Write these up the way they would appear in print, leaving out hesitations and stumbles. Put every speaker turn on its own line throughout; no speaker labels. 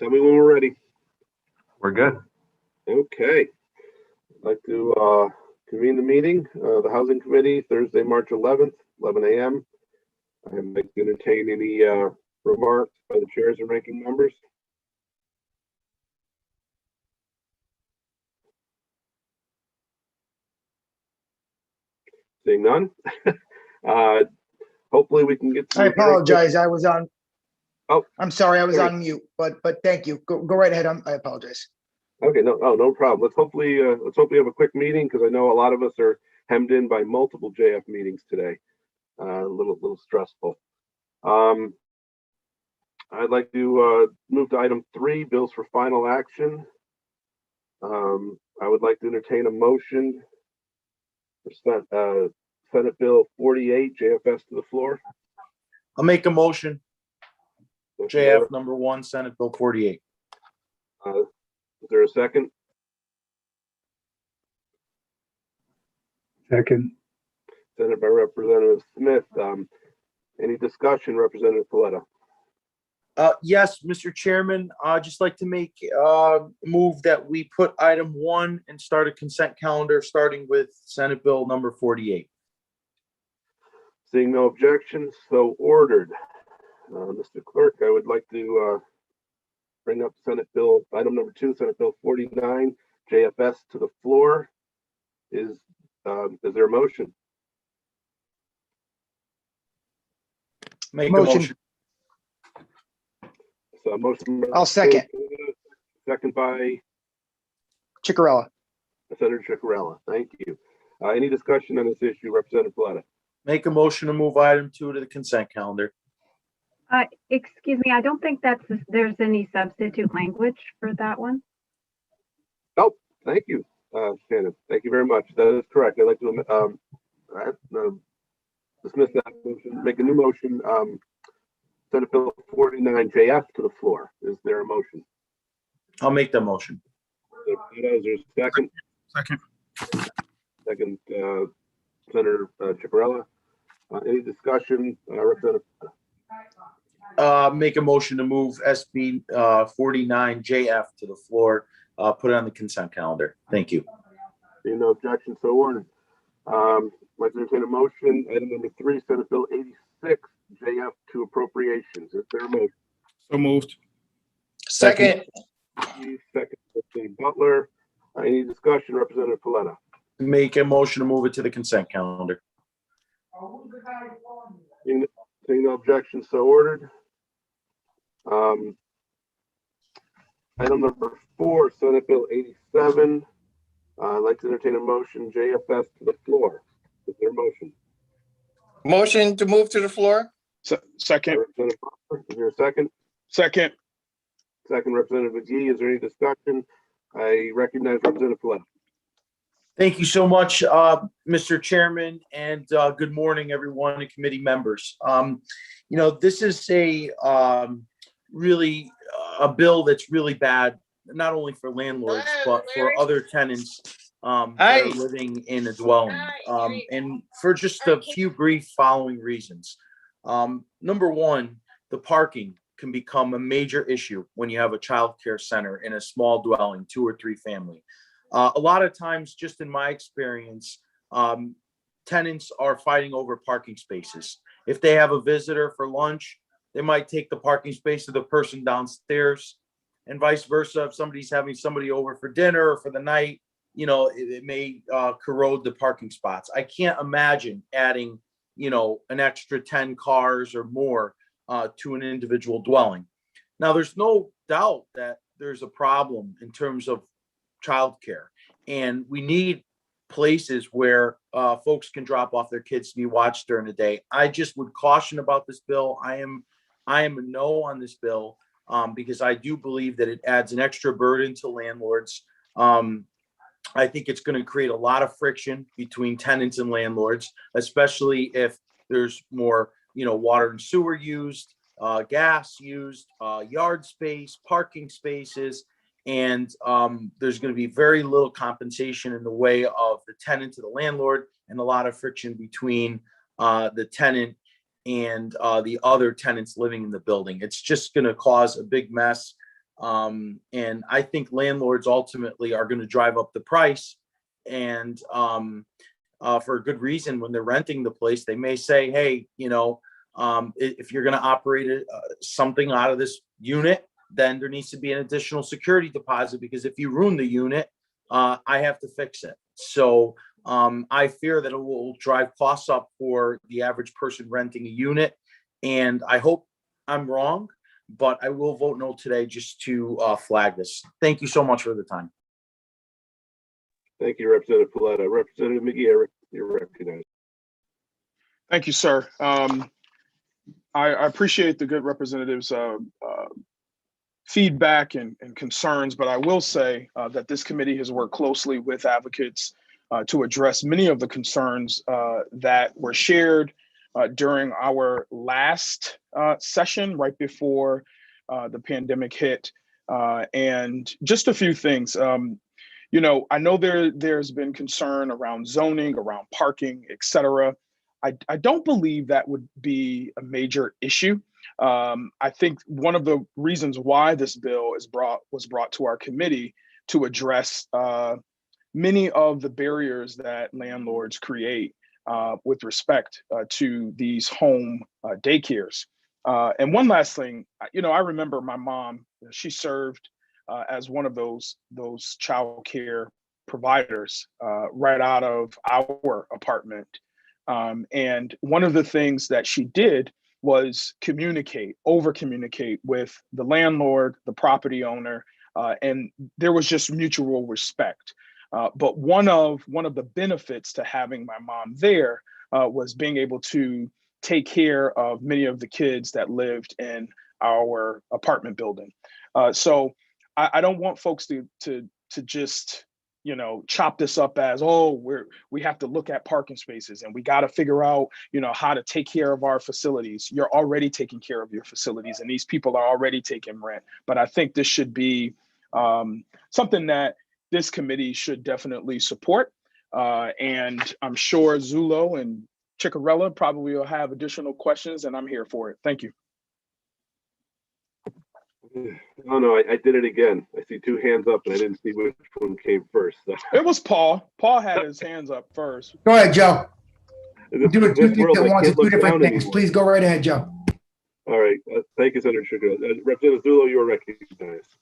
Tell me when we're ready.
We're good.
Okay. I'd like to convene the meeting, the Housing Committee, Thursday, March 11th, 11 a.m. I'd like to entertain any remarks by the chairs and ranking members. Seeing none. Hopefully we can get.
I apologize. I was on.
Oh,
I'm sorry. I was
sorry.
on mute, but thank you. Go right ahead. I apologize.
Okay, no problem. Let's hopefully have a quick meeting because I know a lot of us are hemmed in by multiple JF meetings today. A little stressful. I'd like to move to item 3, bills for final action. I would like to entertain a motion for Senate Bill 48, JFS to the floor.
I'll make a motion. JF number 1, Senate Bill 48.
Is there a second?
Second.
Seconded by Representative Smith. Any discussion, Representative Paletta?
Yes, Mr. Chairman, I'd just like to make move that we put item 1 and start a consent calendar starting with Senate Bill number 48.
Seeing no objections, so ordered. Mr. Clerk, I would like to bring up Senate Bill, item number 2, Senate Bill 49, JFS to the floor. Is there a motion?
Make
Motion.
a motion.
So a motion.
I'll second.
Second by
Ciccarella.
Senator Ciccarella. Thank you. Any discussion on this issue, Representative Paletta?
Make a motion to move item 2 to the consent calendar.
Excuse me, I don't think there's any substitute language for that one.
Oh, thank you, Shannon. Thank you very much. That is correct. I'd like to dismiss that motion, make a new motion. Senate Bill 49 JF to the floor. Is there a motion?
I'll make that motion.
Is there a second?
Second.
Second, Senator Ciccarella. Any discussion, Representative?
Make a motion to move SB 49 JF to the floor. Put it on the consent calendar. Thank you.
Seeing no objection, so ordered. Like to entertain a motion, item number 3, Senate Bill 86 JF to appropriations. Is there a motion?
So moved.
Second.
Second, Representative Butler. Any discussion, Representative Paletta?
Make a motion to move it to the consent calendar.
Seeing no objection, so ordered. Item number 4, Senate Bill 87. I'd like to entertain a motion, JFS to the floor. Is there a motion?
Motion to move to the floor?
Second.
Representative Butler, is there a second?
Second.
Second, Representative McGee. Is there any discussion? I recognize Representative Paletta.
Thank you so much, Mr. Chairman, and good morning, everyone, and committee members. This is really a bill that's really bad, not only for landlords, but for other tenants that are living in a dwelling, and for just a few brief following reasons. Number one, the parking can become a major issue when you have a child care center in a small dwelling, 2 or 3 family. A lot of times, just in my experience, tenants are fighting over parking spaces. If they have a visitor for lunch, they might take the parking space of the person downstairs, and vice versa. If somebody's having somebody over for dinner or for the night, it may corrode the parking spots. I can't imagine adding, an extra 10 cars or more to an individual dwelling. Now, there's no doubt that there's a problem in terms of childcare, and we need places where folks can drop off their kids to be watched during the day. I just would caution about this bill. I am a no on this bill because I do believe that it adds an extra burden to landlords. I think it's going to create a lot of friction between tenants and landlords, especially if there's more, water and sewer used, gas used, yard space, parking spaces. And there's going to be very little compensation in the way of the tenant to the landlord, and a lot of friction between the tenant and the other tenants living in the building. It's just going to cause a big mess. And I think landlords ultimately are going to drive up the price. And for a good reason, when they're renting the place, they may say, hey, if you're going to operate something out of this unit, then there needs to be an additional security deposit, because if you ruin the unit, I have to fix it. So I fear that it will drive costs up for the average person renting a unit. And I hope I'm wrong, but I will vote no today just to flag this. Thank you so much for the time.
Thank you, Representative Paletta. Representative McGee, you're recognized.
Thank you, sir. I appreciate the good representatives' feedback and concerns, but I will say that this committee has worked closely with advocates to address many of the concerns that were shared during our last session right before the pandemic hit. And just a few things. I know there's been concern around zoning, around parking, et cetera. I don't believe that would be a major issue. I think one of the reasons why this bill was brought to our committee to address many of the barriers that landlords create with respect to these home daycares. And one last thing, I remember my mom, she served as one of those child care providers right out of our apartment. And one of the things that she did was over communicate with the landlord, the property owner, and there was just mutual respect. But one of the benefits to having my mom there was being able to take care of many of the kids that lived in our apartment building. So I don't want folks to just chop this up as, we have to look at parking spaces and we got to figure out how to take care of our facilities. You're already taking care of your facilities, and these people are already taking rent. But I think this should be something that this committee should definitely support. And I'm sure Zullo and Ciccarella probably will have additional questions, and I'm here for it. Thank you.
Oh, no, I did it again. I see two hands up and I didn't see which one came first. So.
It was Paul. Paul had his hands up first.
Go ahead, Joe.
In
Do it
this
two
world,
things
I
at once,
can't
two
look
different
down
things.
anymore.
Please go right ahead, Joe.
All right. Thank you, Senator Sugar. Representative Zullo, you are recognized.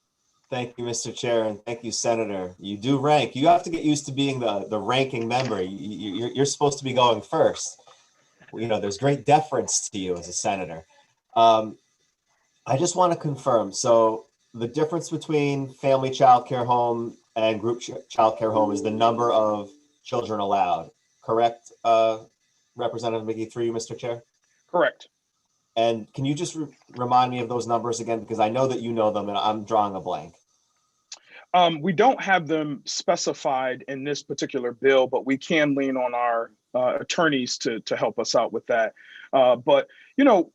Thank you, Mr. Chair, and thank you, Senator. You do rank. You have to get used to being the ranking member. You're supposed to be going first. There's great deference to you as a senator. I just want to confirm. So the difference between family child care home and group child care home is the number of children allowed, correct, Representative McGee, through you, Mr. Chair?
Correct.
And can you just remind me of those numbers again? Because I know that you know them and I'm drawing a blank.
We don't have them specified in this particular bill, but we can lean on our attorneys to help us out with that. But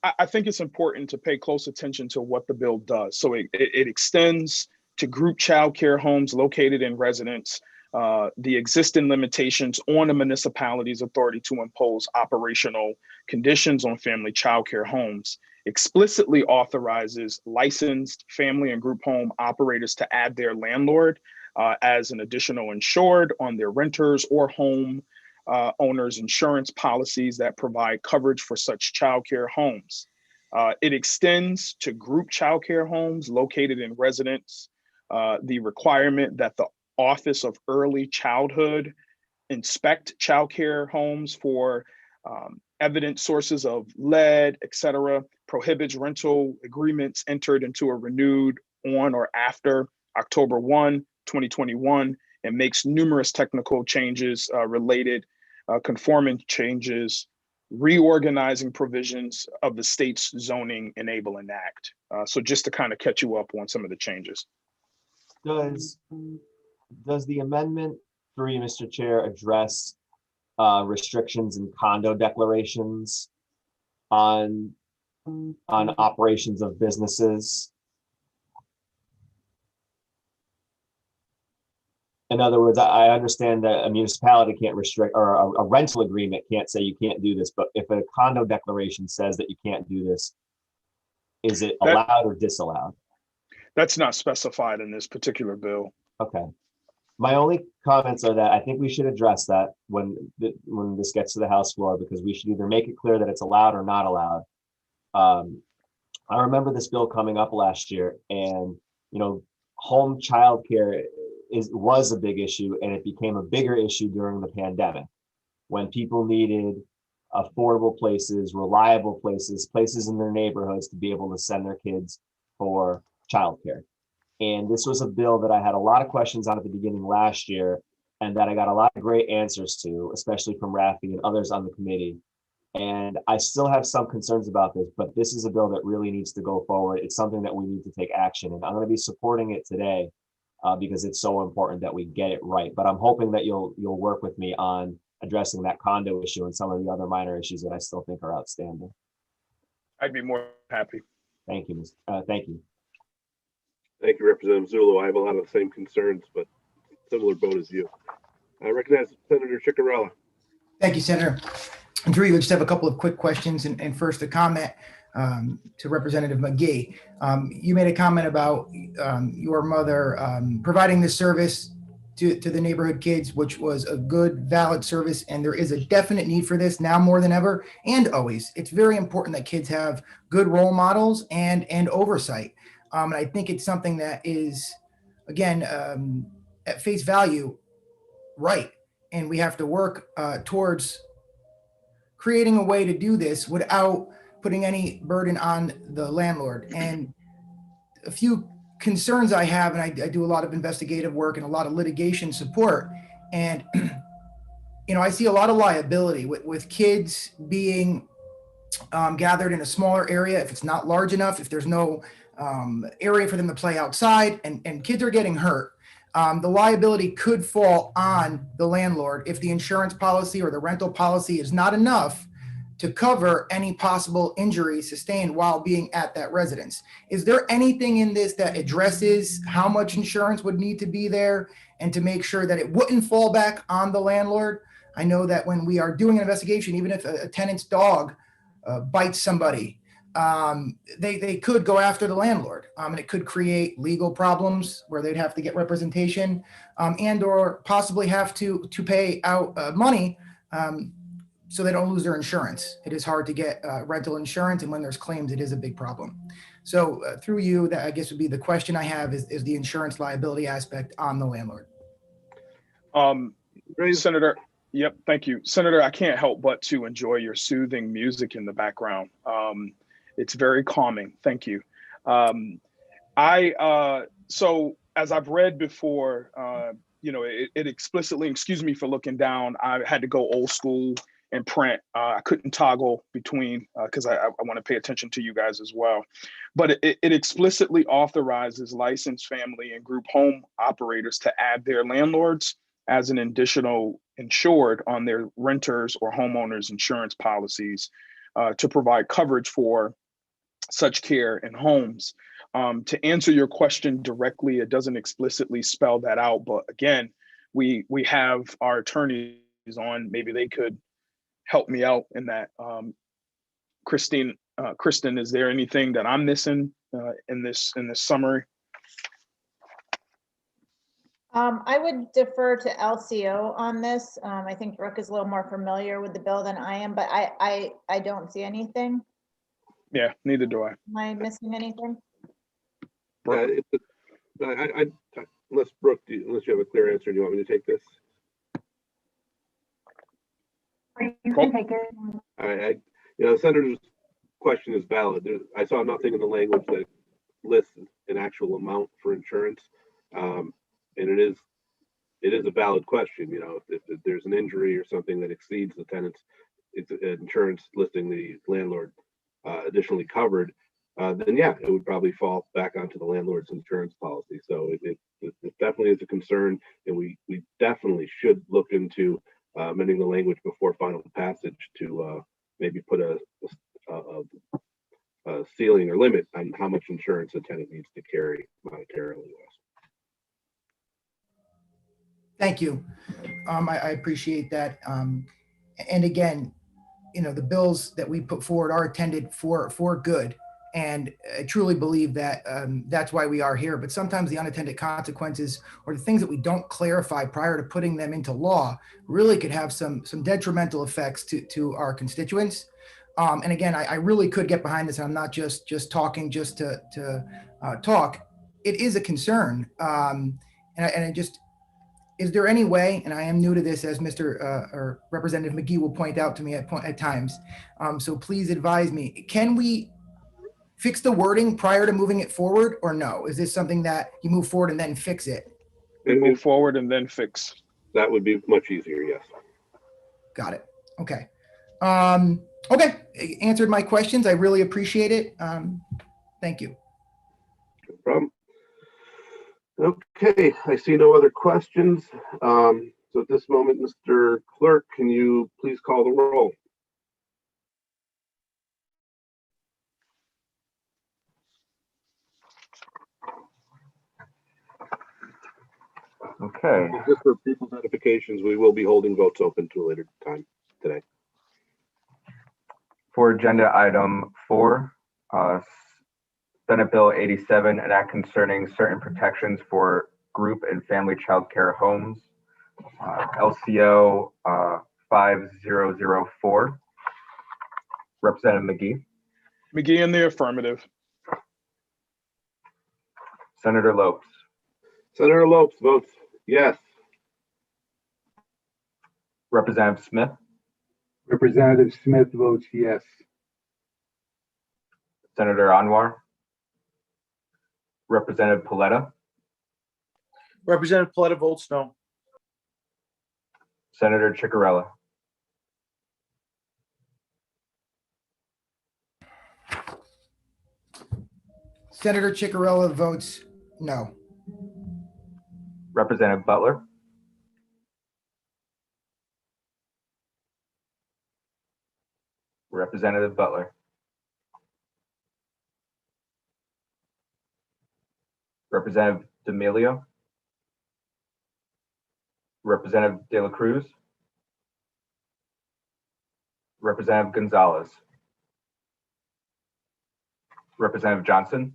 I think it's important to pay close attention to what the bill does. So it extends to group child care homes located in residence, the existing limitations on a municipality's authority to impose operational conditions on family child care homes, explicitly authorizes licensed family and group home operators to add their landlord as an additional insured on their renters or home owners insurance policies that provide coverage for such childcare homes. It extends to group childcare homes located in residence, the requirement that the Office of Early Childhood inspect childcare homes for evident sources of lead, et cetera, prohibits rental agreements entered into or renewed on or after October 1, 2021, and makes numerous technical changes related, conforming changes, reorganizing provisions of the state's zoning enabling act. So just to kind of catch you up on some of the changes.
Does the amendment, through you, Mr. Chair, address restrictions and condo declarations on operations of businesses? In other words, I understand that a municipality can't restrict, or a rental agreement can't say you can't do this, but if a condo declaration says that you can't do this, is it allowed or disallowed?
That's not specified in this particular bill.
Okay. My only comments are that I think we should address that when this gets to the House floor, because we should either make it clear that it's allowed or not allowed. I remember this bill coming up last year, and home childcare was a big issue, and it became a bigger issue during the pandemic when people needed affordable places, reliable places in their neighborhoods to be able to send their kids for childcare. And this was a bill that I had a lot of questions on at the beginning last year, and that I got a lot of great answers to, especially from Rafi and others on the committee. And I still have some concerns about this, but this is a bill that really needs to go forward. It's something that we need to take action, and I'm going to be supporting it today because it's so important that we get it right. But I'm hoping that you'll work with me on addressing that condo issue and some of the other minor issues that I still think are outstanding.
I'd be more happy.
Thank you. Thank you.
Thank you, Representative Zulu. I have a lot of the same concerns, but similar boat as you. I recognize Senator Ciccarella.
Thank you, Senator. And Drew, we just have a couple of quick questions. And first, a comment to Representative McGee. You made a comment about your mother providing this service to the neighborhood kids, which was a good, valid service. And there is a definite need for this now more than ever and always. It's very important that kids have good role models and oversight. And I think it's something that is, again, at face value, right. And we have to work towards creating a way to do this without putting any burden on the landlord. And a few concerns I have, and I do a lot of investigative work and a lot of litigation support. And, I see a lot of liability with kids being gathered in a smaller area. If it's not large enough, if there's no area for them to play outside, and kids are getting hurt. The liability could fall on the landlord if the insurance policy or the rental policy is not enough to cover any possible injury sustained while being at that residence. Is there anything in this that addresses how much insurance would need to be there and to make sure that it wouldn't fall back on the landlord? I know that when we are doing an investigation, even if a tenant's dog bites somebody, they could go after the landlord, and it could create legal problems where they'd have to get representation and or possibly have to pay out money so they don't lose their insurance. It is hard to get rental insurance, and when there's claims, it is a big problem. So through you, that I guess would be the question I have is the insurance liability aspect on the landlord.
Senator, yep, thank you. Senator, I can't help but to enjoy your soothing music in the background. It's very calming. Thank you. So as I've read before, it explicitly, excuse me for looking down, I had to go old school and print. I couldn't toggle between because I want to pay attention to you guys as well. But it explicitly authorizes licensed family and group home operators to add their landlords as an additional insured on their renters or homeowners insurance policies to provide coverage for such care in homes. To answer your question directly, it doesn't explicitly spell that out, but again, we have our attorneys on, maybe they could help me out in that. Kristen, is there anything that I'm missing in this summary?
I would defer to LCO on this. I think Brooke is a little more familiar with the bill than I am, but I don't see anything.
Yeah, neither do I.
Am I missing anything?
Unless Brooke, unless you have a clear answer, do you want me to take this?
You can take it.
The senator's question is valid. I saw nothing in the language that lists an actual amount for insurance, and it is a valid question. If there's an injury or something that exceeds the tenant's insurance listing the landlord additionally covered, then yeah, it would probably fall back onto the landlord's insurance policy. So it definitely is a concern, and we definitely should look into amending the language before final passage to maybe put a ceiling or limit on how much insurance a tenant needs to carry monetarily.
Thank you. I appreciate that. And again, the bills that we put forward are intended for good. And I truly believe that that's why we are here. But sometimes the unintended consequences or the things that we don't clarify prior to putting them into law really could have some detrimental effects to our constituents. And again, I really could get behind this. I'm not just talking just to talk. It is a concern. And I just, is there any way, and I am new to this, as Mr. Or Representative McGee will point out to me at times, so please advise me, can we fix the wording prior to moving it forward, or no? Is this something that you move forward and then fix it?
And move forward and then fix.
That would be much easier, yes.
Got it. Okay. Okay. Answered my questions. I really appreciate it. Thank you.
No problem. Okay, I see no other questions. So at this moment, Mr. Clerk, can you please call the roll?
Okay,
Just for people's notifications, we will be holding votes open to a later time today.
for agenda item 4, Senate Bill 87, an act concerning certain protections for group and family child care homes, LCO 5004. Representative McGee,
McGee in the affirmative.
Senator Lopes,
Senator Lopes votes yes.
Representative Smith,
Representative Smith votes yes.
Senator Anwar, Representative Paletta,
Representative Paletta votes no.
Senator Ciccarella.
Senator Ciccarella votes no.
Representative Butler, Representative Butler, Representative D'Amelio, Representative De La Cruz, Representative Gonzalez, Representative Johnson,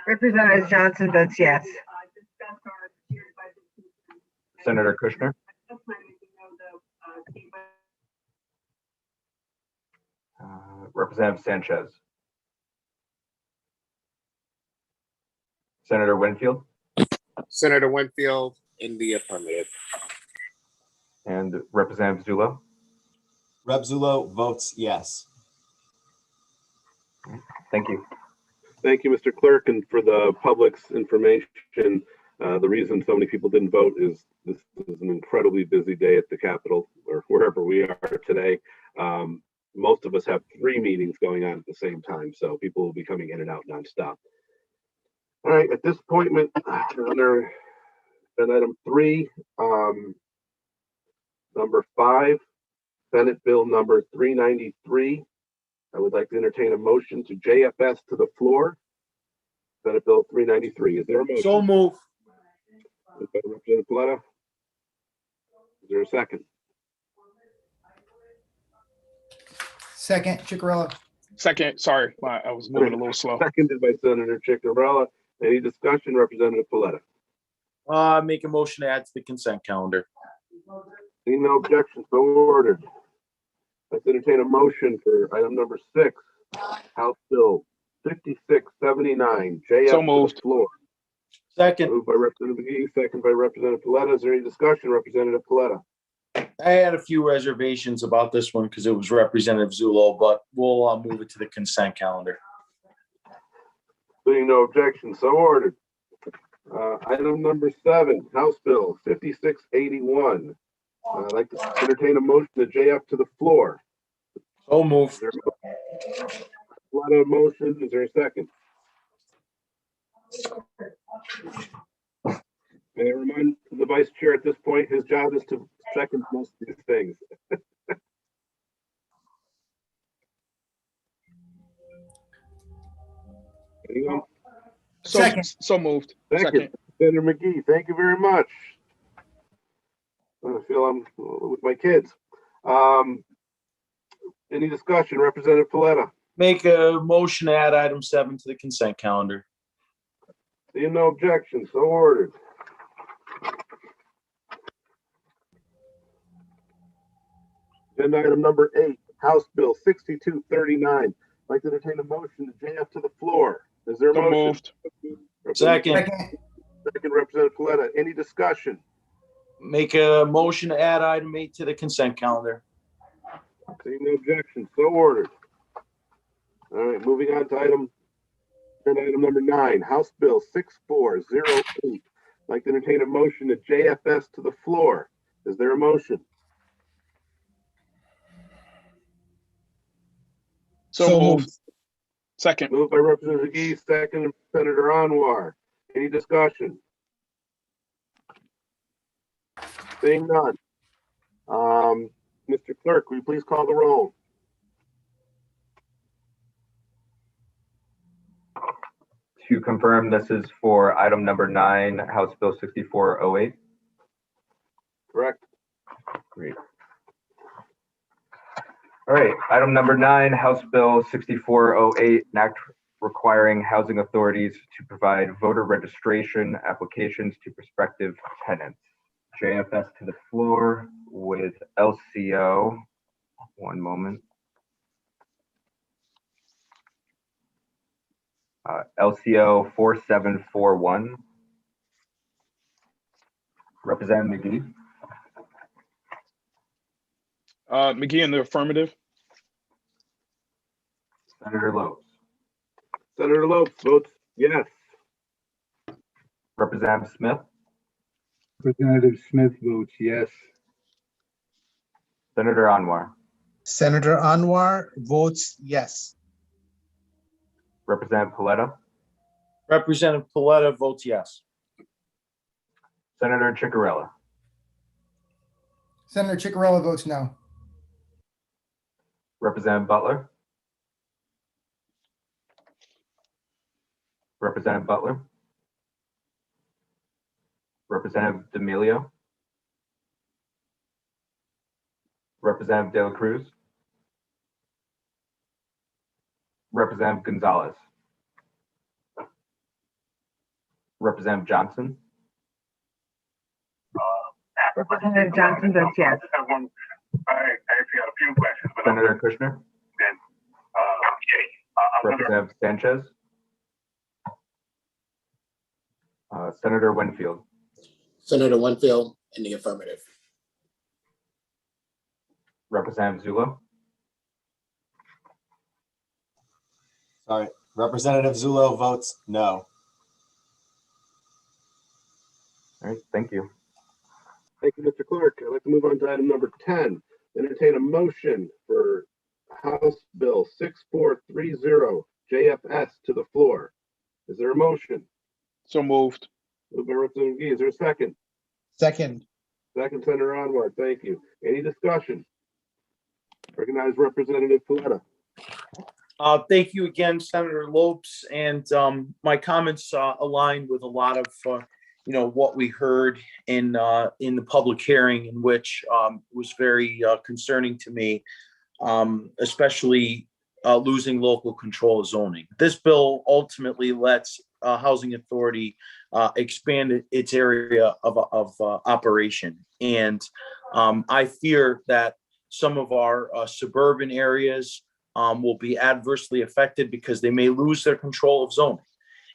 Representative Johnson votes yes.
Senator Kushner, Representative Sanchez, Senator Winfield,
Senator Winfield in the affirmative.
and Representative Zullo.
Rep Zullo votes yes.
Thank you.
Thank you, Mr. Clerk, and for the public's information, the reason so many people didn't vote is this is an incredibly busy day at the Capitol or wherever we are today. Most of us have 3 meetings going on at the same time, so people will be coming in and out nonstop. All right, at this point, under item 3, number 5, Senate Bill number 393. I would like to entertain a motion to JFS to the floor. Senate Bill 393. Is there a motion?
So move.
Moved by Representative Paletta. Is there a second?
Second, Ciccarella.
Second, sorry, I was moving a little slow.
Seconded by Senator Ciccarella. Any discussion, Representative Paletta?
Make a motion to add to the consent calendar.
Seeing no objection, so ordered. Let's entertain a motion for item number 6, House Bill 5679, JF
So
to
moved.
the floor.
Second,
Moved by Representative McGee, second by Representative Paletta. Is there any discussion, Representative Paletta?
I had a few reservations about this one because it was Representative Zullo, but we'll move it to the consent calendar.
Seeing no objection, so ordered. Item number 7, House Bill 5681. I'd like to entertain a motion to JF to the floor.
So move.
Is there a lot of motion? Is there a second? May I remind the vice chair at this point, his job is to second most of these things. Anyone?
Second.
So moved.
Second. Senator McGee, thank you very much. I feel I'm with my kids. Any discussion? Representative Paletta?
Make a motion to add item 7 to the consent calendar.
Seeing no objection, so ordered. Agenda item number 8, House Bill 6239. I'd like to entertain a motion to JF to the floor. Is there a
So
motion?
moved.
Second,
Second, Representative Paletta. Any discussion?
make a motion to add item 8 to the consent calendar.
Seeing no objection, so ordered. All right, moving on to agenda item number 9, House Bill 6408. I'd like to entertain a motion to JFS to the floor. Is there a motion?
So moved. Second.
Moved by Representative McGee, second Senator Anwar. Any discussion? Seeing none. Mr. Clerk, will you please call the roll?
To confirm, this is for item number 9, House Bill 6408.
Correct.
Great. All right, item number 9, House Bill 6408, an act requiring housing authorities to provide voter registration applications to prospective tenants. JFS to the floor with LCO. One moment. LCO 4741. Representative McGee.
McGee in the affirmative.
Senator Lopes.
Senator Lopes votes yes.
Representative Smith.
Representative Smith votes yes.
Senator Anwar.
Senator Anwar votes yes.
Representative Paletta.
Representative Paletta votes yes.
Senator Ciccarella.
Senator Ciccarella votes no.
Representative Butler. Representative Butler. Representative D'Amelio. Representative De La Cruz. Representative Gonzalez. Representative Johnson.
Representative Johnson votes yes.
I actually got a few questions. But
Senator Kushner. Representative Sanchez. Senator Winfield.
Senator Winfield in the affirmative.
Representative Zullo.
Sorry, Representative Zullo votes no.
All right, thank you.
Thank you, Mr. Clerk. I'd like to move on to item number 10. Entertain a motion for House Bill 6430 JFS to the floor. Is there a motion?
So moved.
Moved by Representative McGee. Is there a second?
Second.
Second, Senator Anwar. Thank you. Any discussion? Recognize Representative Paletta.
Thank you again, Senator Lopes, and my comments align with a lot of what we heard in the public hearing, in which was very concerning to me, especially losing local control of zoning. This bill ultimately lets a housing authority expand its area of operation, and I fear that some of our suburban areas will be adversely affected because they may lose their control of zoning,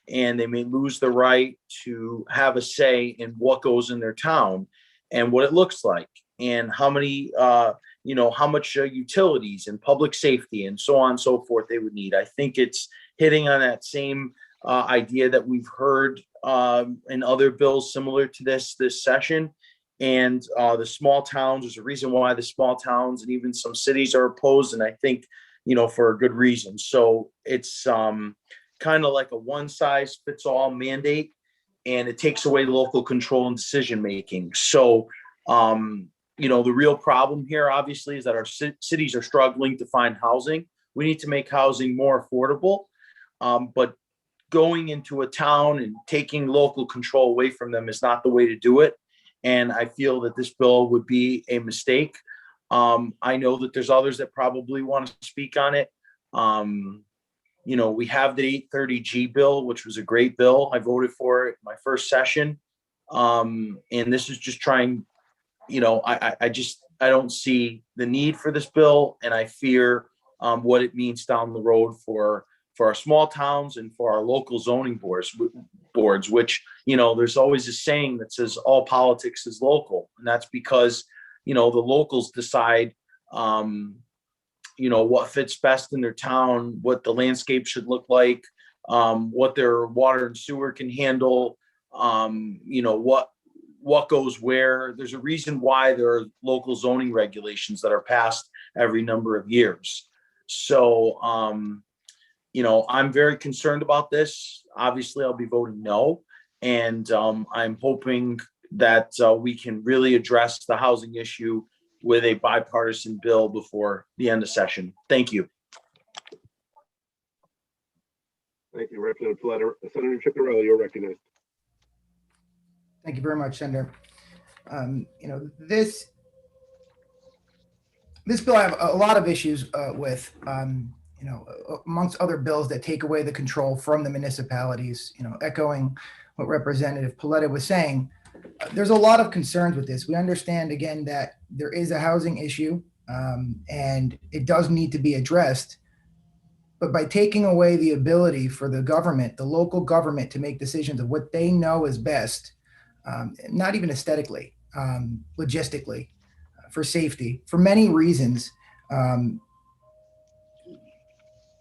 and they may lose the right to have a say in what goes in their town and what it looks like, and how many, how much utilities and public safety and so on and so forth they would need. I think it's hitting on that same idea that we've heard in other bills similar to this session. And the small towns, there's a reason why the small towns and even some cities are opposed, and I think, for a good reason. So it's kind of like a one-size-fits-all mandate, and it takes away local control and decision-making. So, the real problem here, obviously, is that our cities are struggling to find housing. We need to make housing more affordable, but going into a town and taking local control away from them is not the way to do it. And I feel that this bill would be a mistake. I know that there's others that probably want to speak on it. We have the 830G bill, which was a great bill. I voted for it my first session. And this is just trying, I don't see the need for this bill, and I fear what it means down the road for our small towns and for our local zoning boards, which, there's always a saying that says all politics is local. And that's because, the locals decide, what fits best in their town, what the landscape should look like, what their water and sewer can handle, what goes where. There's a reason why there are local zoning regulations that are passed every number of years. So, I'm very concerned about this. Obviously, I'll be voting no. And I'm hoping that we can really address the housing issue with a bipartisan bill before the end of session. Thank you.
Thank you, Representative Paletta. Senator Ciccarelli, you're recognized.
Thank you very much, Senator. This bill I have a lot of issues with, amongst other bills that take away the control from the municipalities, echoing what Representative Paletta was saying. There's a lot of concerns with this. We understand, again, that there is a housing issue and it does need to be addressed. But by taking away the ability for the government, the local government, to make decisions of what they know is best, not even aesthetically, logistically, for safety, for many reasons,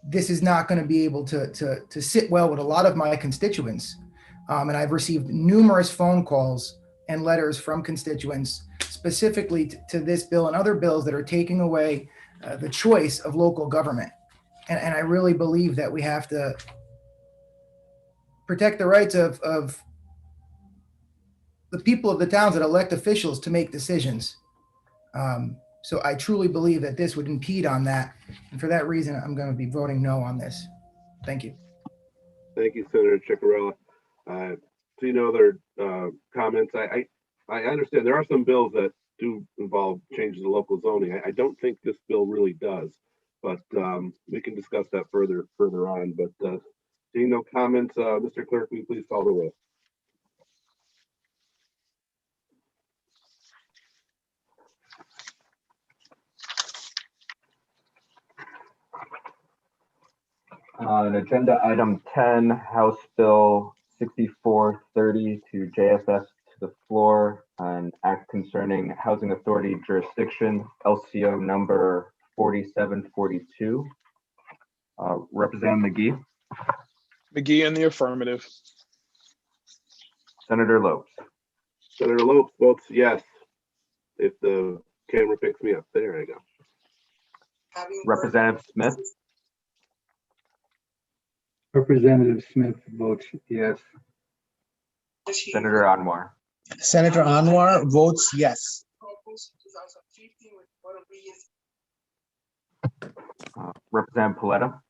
this is not going to be able to sit well with a lot of my constituents. And I've received numerous phone calls and letters from constituents specifically to this bill and other bills that are taking away the choice of local government. And I really believe that we have to protect the rights of the people of the towns that elect officials to make decisions. So I truly believe that this would impede on that. And for that reason, I'm going to be voting no on this. Thank you.
Thank you, Senator Ciccarelli. Other comments? I understand there are some bills that do involve changes to local zoning. I don't think this bill really does, but we can discuss that further on. But seeing no comments, Mr. Clerk, will you please call the roll?
On agenda item 10, House Bill 6430 to JFS to the floor, an act concerning Housing Authority jurisdiction, LCO number 4742. Representative McGee.
McGee in the affirmative.
Senator Lopes.
Senator Lopes votes yes. If the camera picks me up, there I go.
Representative Smith.
Representative Smith votes yes.
Senator Anwar.
Senator Anwar votes yes.
Representative Paletta.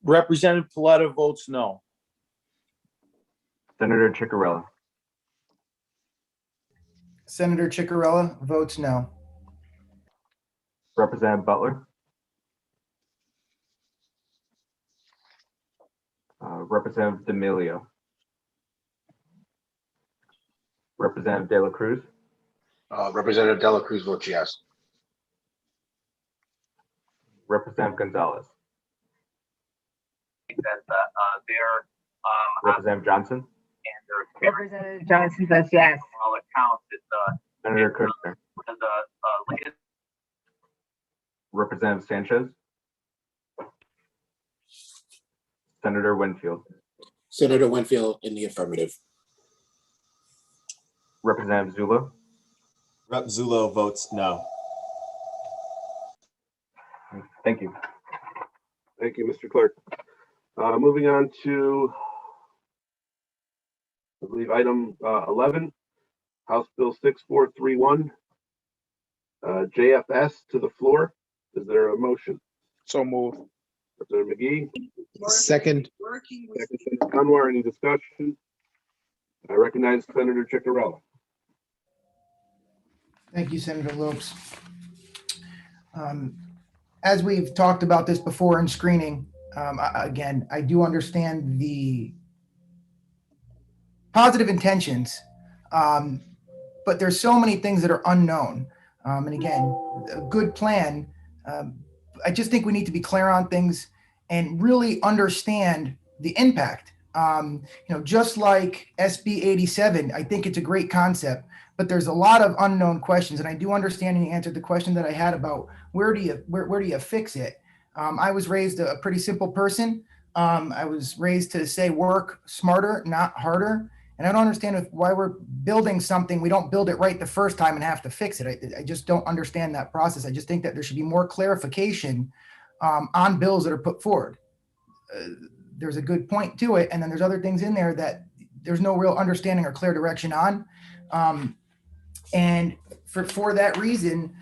Representative Paletta votes no.
Senator Ciccarelli.
Senator Ciccarelli votes no.
Representative Butler. Representative D'Amelio. Representative De La Cruz.
Representative De La Cruz votes yes.
Representative Gonzalez. Representative Johnson.
Representative Johnson says yes.
Senator Kushner. Representative Sanchez. Senator Winfield.
Senator Winfield in the affirmative.
Representative Zullo.
Rep. Zullo votes no.
Thank you.
Thank you, Mr. Clerk. Moving on to, I believe, item 11, House Bill 6431, JFS to the floor. Is there a motion?
So move.
Representative McGee.
Second.
Second, Senator Anwar. Any discussion? I recognize Senator Ciccarelli.
Thank you, Senator Lopes. As we've talked about this before in screening, again, I do understand the positive intentions, but there's so many things that are unknown. And again, a good plan, I just think we need to be clear on things and really understand the impact. Just like SB 87, I think it's a great concept, but there's a lot of unknown questions. And I do understand, and you answered the question that I had about where do you fix it? I was raised a pretty simple person. I was raised to say work smarter, not harder. And I don't understand why we're building something. We don't build it right the first time and have to fix it. I just don't understand that process. I just think that there should be more clarification on bills that are put forward. There's a good point to it. And then there's other things in there that there's no real understanding or clear direction on. And for that reason,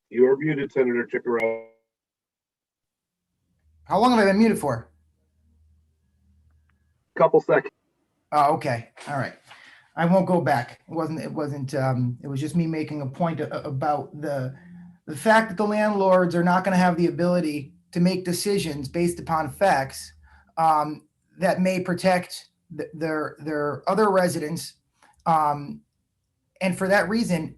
You are muted, Senator Chickarelli.
how long have I been muted for?
Couple seconds.
Oh, okay. All right. I won't go back. It was just me making a point about the fact that the landlords are not going to have the ability to make decisions based upon facts that may protect their other residents. And for that reason,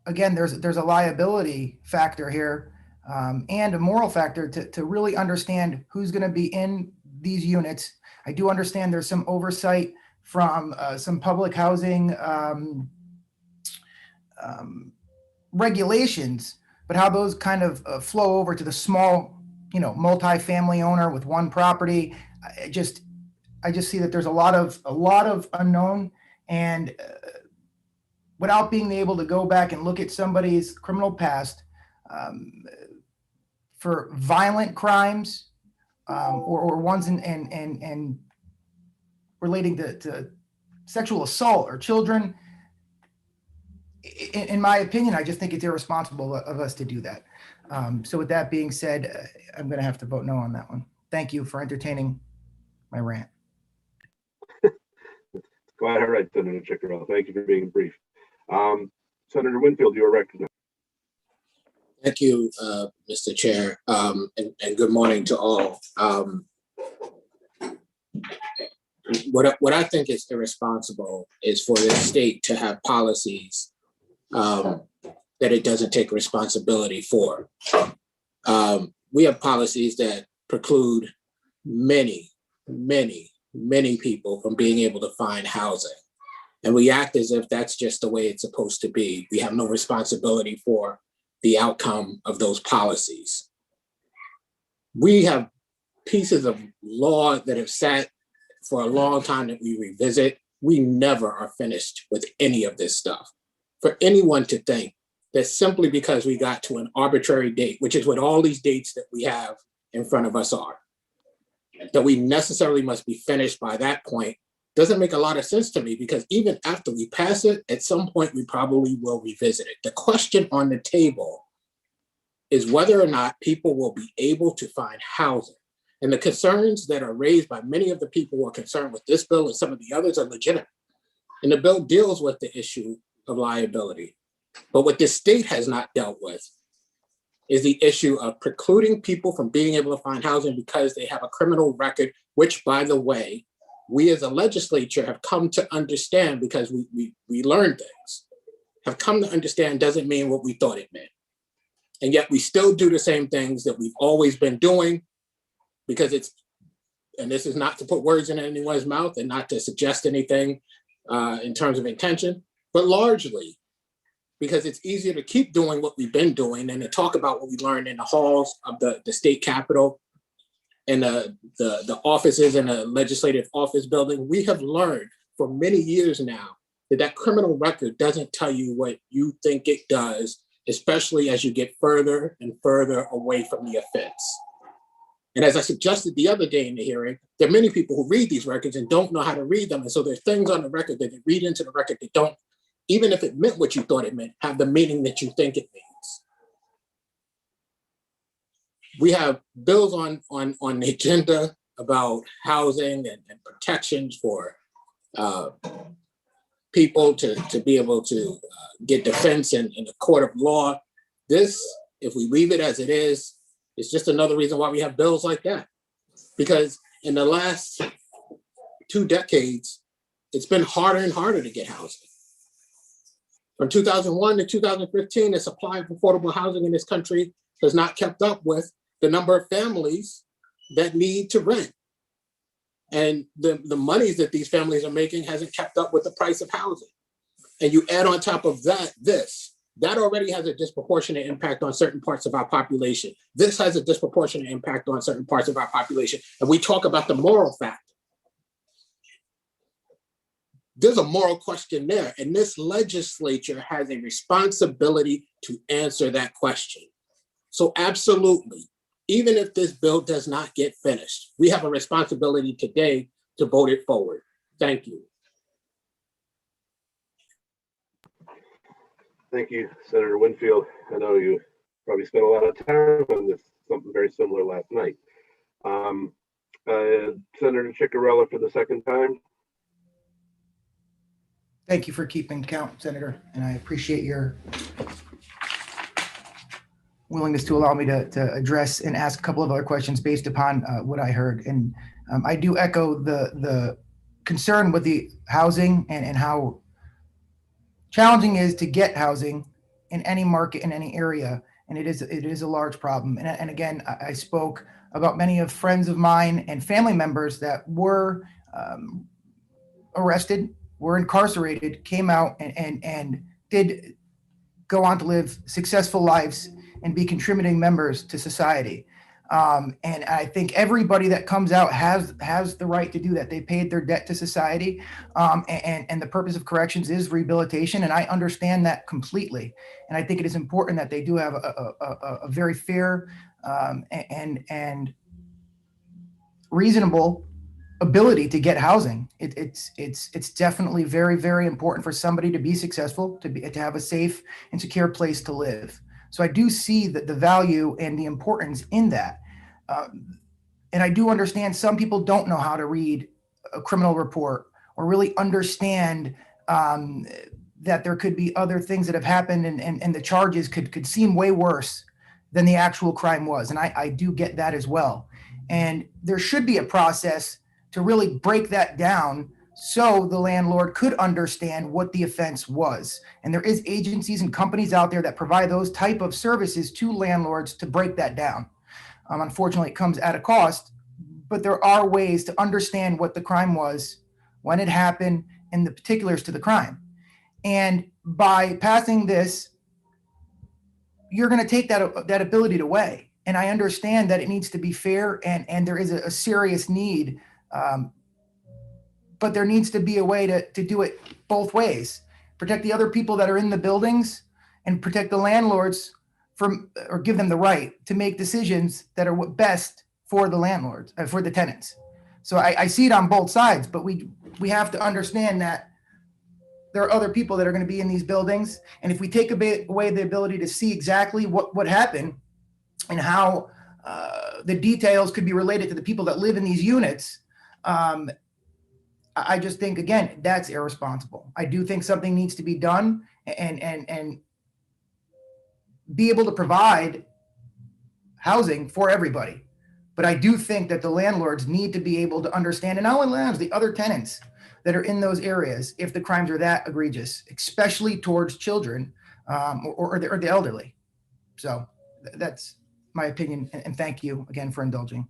again, there's a liability factor here and a moral factor to really understand who's going to be in these units. I do understand there's some oversight from some public housing regulations, but how those kind of flow over to the small, multi-family owner with one property. I just see that there's a lot of unknown, and without being able to go back and look at somebody's criminal past for violent crimes or ones and relating to sexual assault or children, in my opinion, I just think it's irresponsible of us to do that. So with that being said, I'm going to have to vote no on that one. Thank you for entertaining my rant.
Quite all right, Senator Chickarelli. Thank you for being brief. Senator Winfield, you are recognized.
Thank you, Mr. Chair, and good morning to all. What I think is irresponsible is for the state to have policies that it doesn't take responsibility for. We have policies that preclude many people from being able to find housing. And we act as if that's just the way it's supposed to be. We have no responsibility for the outcome of those policies. We have pieces of law that have sat for a long time that we revisit. We never are finished with any of this stuff. For anyone to think that simply because we got to an arbitrary date, which is what all these dates that we have in front of us are, that we necessarily must be finished by that point, doesn't make a lot of sense to me, because even after we pass it, at some point we probably will revisit it. The question on the table is whether or not people will be able to find housing. And the concerns that are raised by many of the people who are concerned with this bill and some of the others are legitimate. And the bill deals with the issue of liability. But what this state has not dealt with is the issue of precluding people from being able to find housing because they have a criminal record, which, by the way, we as a legislature have come to understand, because we learned things, have come to understand doesn't mean what we thought it meant. And yet we still do the same things that we've always been doing, because it's, and this is not to put words in anyone's mouth and not to suggest anything in terms of intention, but largely because it's easier to keep doing what we've been doing than to talk about what we learned in the halls of the state capitol and the offices in the legislative office building. We have learned for many years now that criminal record doesn't tell you what you think it does, especially as you get further and further away from the offense. And as I suggested the other day in the hearing, there are many people who read these records and don't know how to read them. And so there's things on the record that they read into the record that don't, even if it meant what you thought it meant, have the meaning that you think it means. We have bills on the agenda about housing and protections for people to be able to get defense in the court of law. This, if we leave it as it is, it's just another reason why we have bills like that. Because in the last 2 decades, it's been harder and harder to get housing. From 2001 to 2015, the supply of affordable housing in this country has not kept up with the number of families that need to rent. And the monies that these families are making hasn't kept up with the price of housing. And you add on top of that, that already has a disproportionate impact on certain parts of our population. This has a disproportionate impact on certain parts of our population. And we talk about the moral factor. There's a moral question there, and this legislature has a responsibility to answer that question. So absolutely, even if this bill does not get finished, we have a responsibility today to vote it forward. Thank you.
Thank you, Senator Winfield. I know you probably spent a lot of time on this, something very similar last night. Senator Ciccarella for the second time.
Thank you for keeping count, Senator, and I appreciate your willingness to allow me to address and ask a couple of other questions based upon what I heard. And I do echo the concern with the housing and how challenging it is to get housing in any market, in any area. And it is a large problem. And again, I spoke about many of friends of mine and family members that were arrested, were incarcerated, came out and did go on to live successful lives and be contributing members to society. And I think everybody that comes out has the right to do that. They paid their debt to society. And the purpose of corrections is rehabilitation. And I understand that completely. And I think it is important that they do have a very fair and reasonable ability to get housing. It's definitely very, very important for somebody to be successful, to have a safe and secure place to live. So I do see that the value and the importance in that. And I do understand some people don't know how to read a criminal report or really understand that there could be other things that have happened and the charges could seem way worse than the actual crime was. And I do get that as well. And there should be a process to really break that down so the landlord could understand what the offense was. And there is agencies and companies out there that provide those type of services to landlords to break that down. Unfortunately, it comes at a cost, but there are ways to understand what the crime was, when it happened, and the particulars to the crime. And by passing this, you're going to take that ability away. And I understand that it needs to be fair and there is a serious need. But there needs to be a way to do it both ways. Protect the other people that are in the buildings and protect the landlords from, or give them the right to make decisions that are best for the landlords, for the tenants. So I see it on both sides, but we have to understand that there are other people that are going to be in these buildings. And if we take away the ability to see exactly what happened and how the details could be related to the people that live in these units, I just think, again, that's irresponsible. I do think something needs to be done and be able to provide housing for everybody. But I do think that the landlords need to be able to understand, and not only landlords, the other tenants that are in those areas, if the crimes are that egregious, especially towards children or the elderly. So that's my opinion, and thank you again for indulging.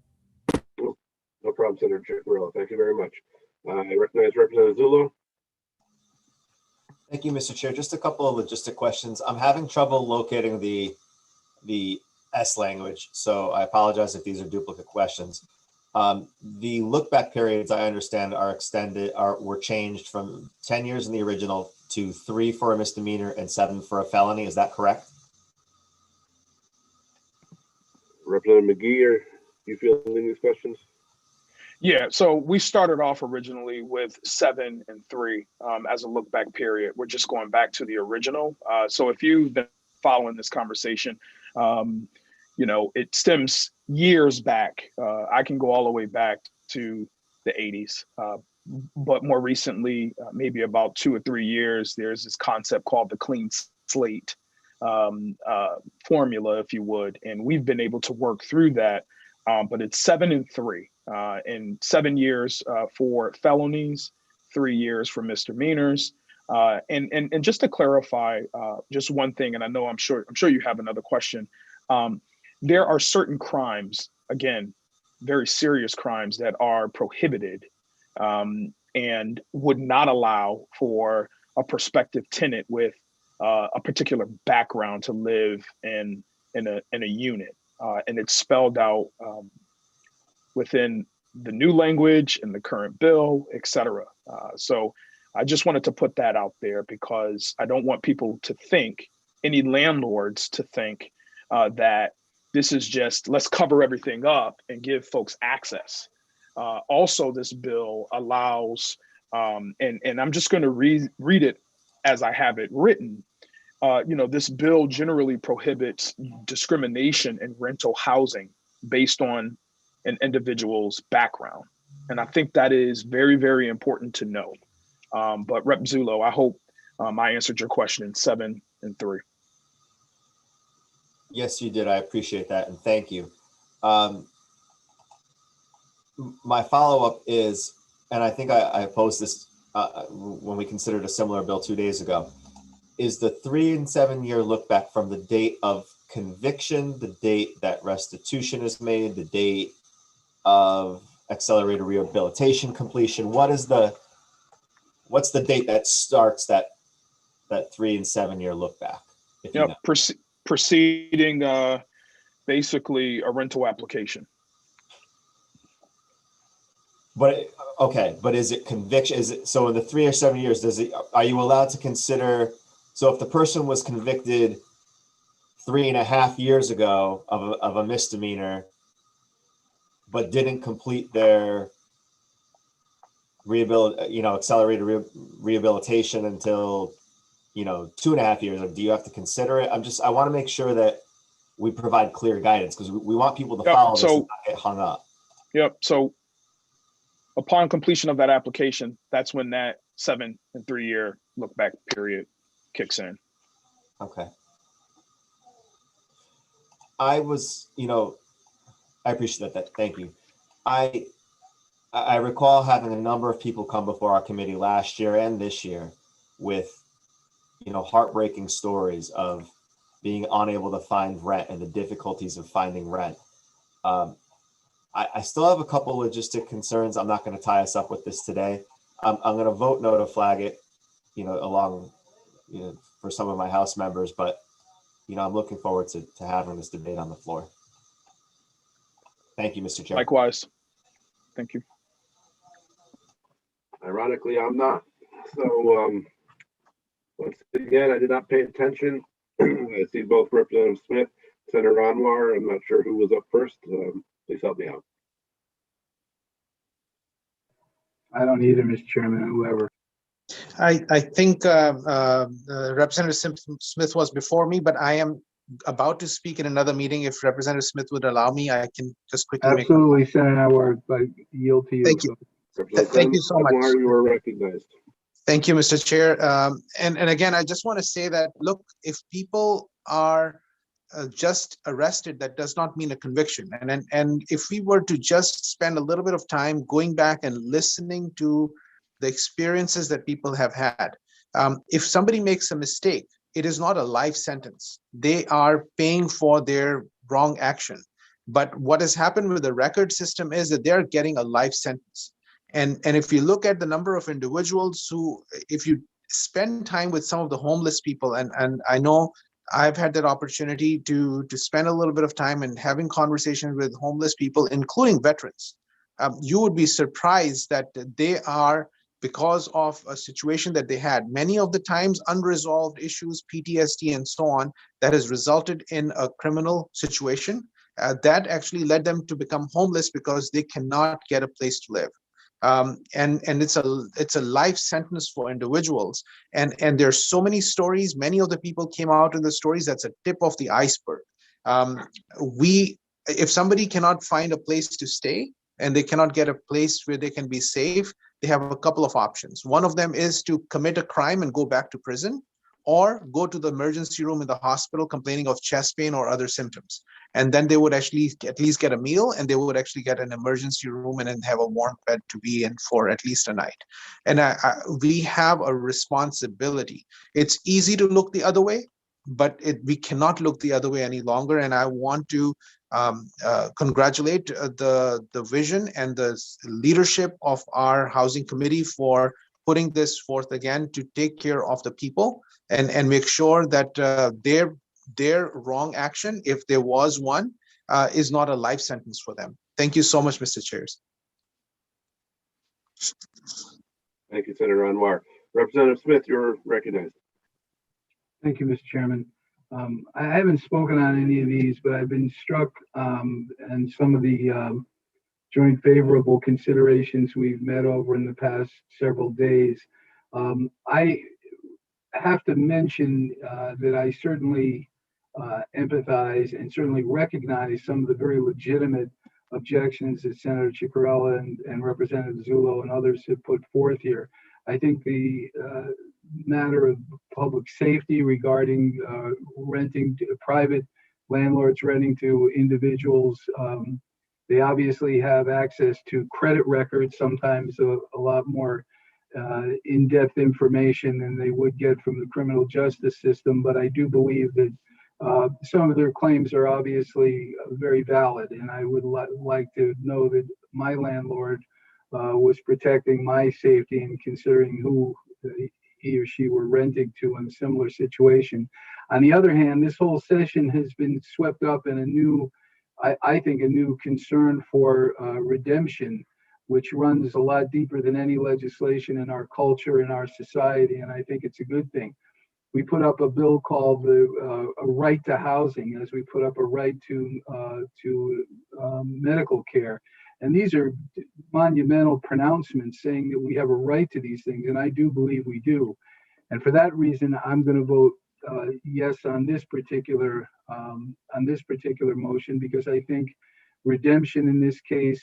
No problem, Senator Ciccarella. Thank you very much. I recognize Representative Zullo.
Thank you, Mr. Chair. Just a couple of logistic questions. I'm having trouble locating the S language, so I apologize if these are duplicate questions. The look back periods, I understand, are were changed from 10 years in the original to 3 for a misdemeanor and 7 for a felony. Is that correct?
Representative McGee, are you fielding these questions?
Yeah, so we started off originally with 7 and 3 as a look back period. We're just going back to the original. So if you've been following this conversation, you know, it stems years back. I can go all the way back to the 80s. but more recently, maybe about 2 or 3 years, there's this concept called the clean slate formula, if you would, and we've been able to work through that. But it's 7 and 3, and 7 years for felonies, 3 years for misdemeanors. And just to clarify, just one thing, and I'm sure you have another question. There are certain crimes, again, very serious crimes that are prohibited and would not allow for a prospective tenant with a particular background to live in a unit, and it's spelled out within the new language and the current bill, et cetera. So I just wanted to put that out there because I don't want people to think, any landlords to think that this is just, let's cover everything up and give folks access. Also, this bill allows, and I'm just going to read it as I have it written. This bill generally prohibits discrimination in rental housing based on an individual's background. And I think that is very, very important to know. But Rep. Zullo, I hope I answered your question in 7 and 3.
Yes, you did. I appreciate that. And thank you. My follow-up is, and I think I posed this when we considered a similar bill 2 days ago, is the 3 and 7 year look back from the date of conviction, the date that restitution is made, the date of accelerated rehabilitation completion. What's the date that starts that 3 and 7 year look back?
Yep, preceding basically a rental application.
But okay, but is it conviction? Is it so in the 3 or 7 years? Are you allowed to consider? So if the person was convicted 3.5 years ago of a misdemeanor, but didn't complete their accelerated rehabilitation until 2.5 years, do you have to consider it? I want to make sure that we provide clear guidance because we want people to follow this and not get hung up.
Yep. So upon completion of that application, that's when that 7 and 3 year look back period kicks in.
Okay. I appreciate that. Thank you. I recall having a number of people come before our committee last year and this year with, heartbreaking stories of being unable to find rent and the difficulties of finding rent. I still have a couple logistic concerns. I'm not going to tie us up with this today. I'm going to vote no to flag it, along, for some of my House members, but, I'm looking forward to having this debate on the floor. Thank you, Mr. Chair.
Likewise. Thank you.
Ironically, I'm not. So once again, I did not pay attention. I see both Representative Smith, Senator Anwar. I'm not sure who was up first. Please help me out.
I don't either, Mr. Chairman, whoever.
I think Representative Smith was before me, but I am about to speak in another meeting. If Representative Smith would allow me, I can just quickly
Absolutely, Senator Anwar, but yield to you.
Thank you. Thank you so much.
Anwar, you are recognized.
Thank you, Mr. Chair. And again, I just want to say that, look, if people are just arrested, that does not mean a conviction. And if we were to just spend a little bit of time going back and listening to the experiences that people have had, if somebody makes a mistake, it is not a life sentence. They are paying for their wrong action. But what has happened with the record system is that they're getting a life sentence. And if you look at the number of individuals who, if you spend time with some of the homeless people, and I know I've had that opportunity to spend a little bit of time and having conversations with homeless people, including veterans, you would be surprised that they are, because of a situation that they had, many of the times unresolved issues, PTSD and so on, that has resulted in a criminal situation that actually led them to become homeless because they cannot get a place to live. And it's a life sentence for individuals. And there's so many stories. Many of the people came out in the stories. That's a tip of the iceberg. If somebody cannot find a place to stay and they cannot get a place where they can be safe, they have a couple of options. One of them is to commit a crime and go back to prison, or go to the emergency room in the hospital complaining of chest pain or other symptoms. And then they would actually at least get a meal, and they would actually get an emergency room and then have a warm bed to be in for at least a night. And we have a responsibility. It's easy to look the other way, but we cannot look the other way any longer. And I want to congratulate the vision and the leadership of our housing committee for putting this forth again to take care of the people and make sure that their wrong action, if there was one, is not a life sentence for them. Thank you so much, Mr. Chairs.
Thank you, Senator Anwar. Representative Smith, you're recognized.
Thank you, Mr. Chairman. I haven't spoken on any of these, but I've been struck and some of the joint favorable considerations we've met over in the past several days. I have to mention that I certainly empathize and certainly recognize some of the very legitimate objections that Senator Ciccariello and Representative Zullo and others have put forth here. I think the matter of public safety regarding renting to private landlords renting to individuals, they obviously have access to credit records, sometimes a lot more in-depth information than they would get from the criminal justice system. But I do believe that some of their claims are obviously very valid. And I would like to know that my landlord was protecting my safety and considering who he or she were renting to in a similar situation. On the other hand, this whole session has been swept up in a new, I think, a new concern for redemption, which runs a lot deeper than any legislation in our culture, in our society, and I think it's a good thing. We put up a bill called a right to housing, as we put up a right to medical care. And these are monumental pronouncements saying that we have a right to these things, and I do believe we do. And for that reason, I'm going to vote yes on this particular motion, because I think redemption in this case,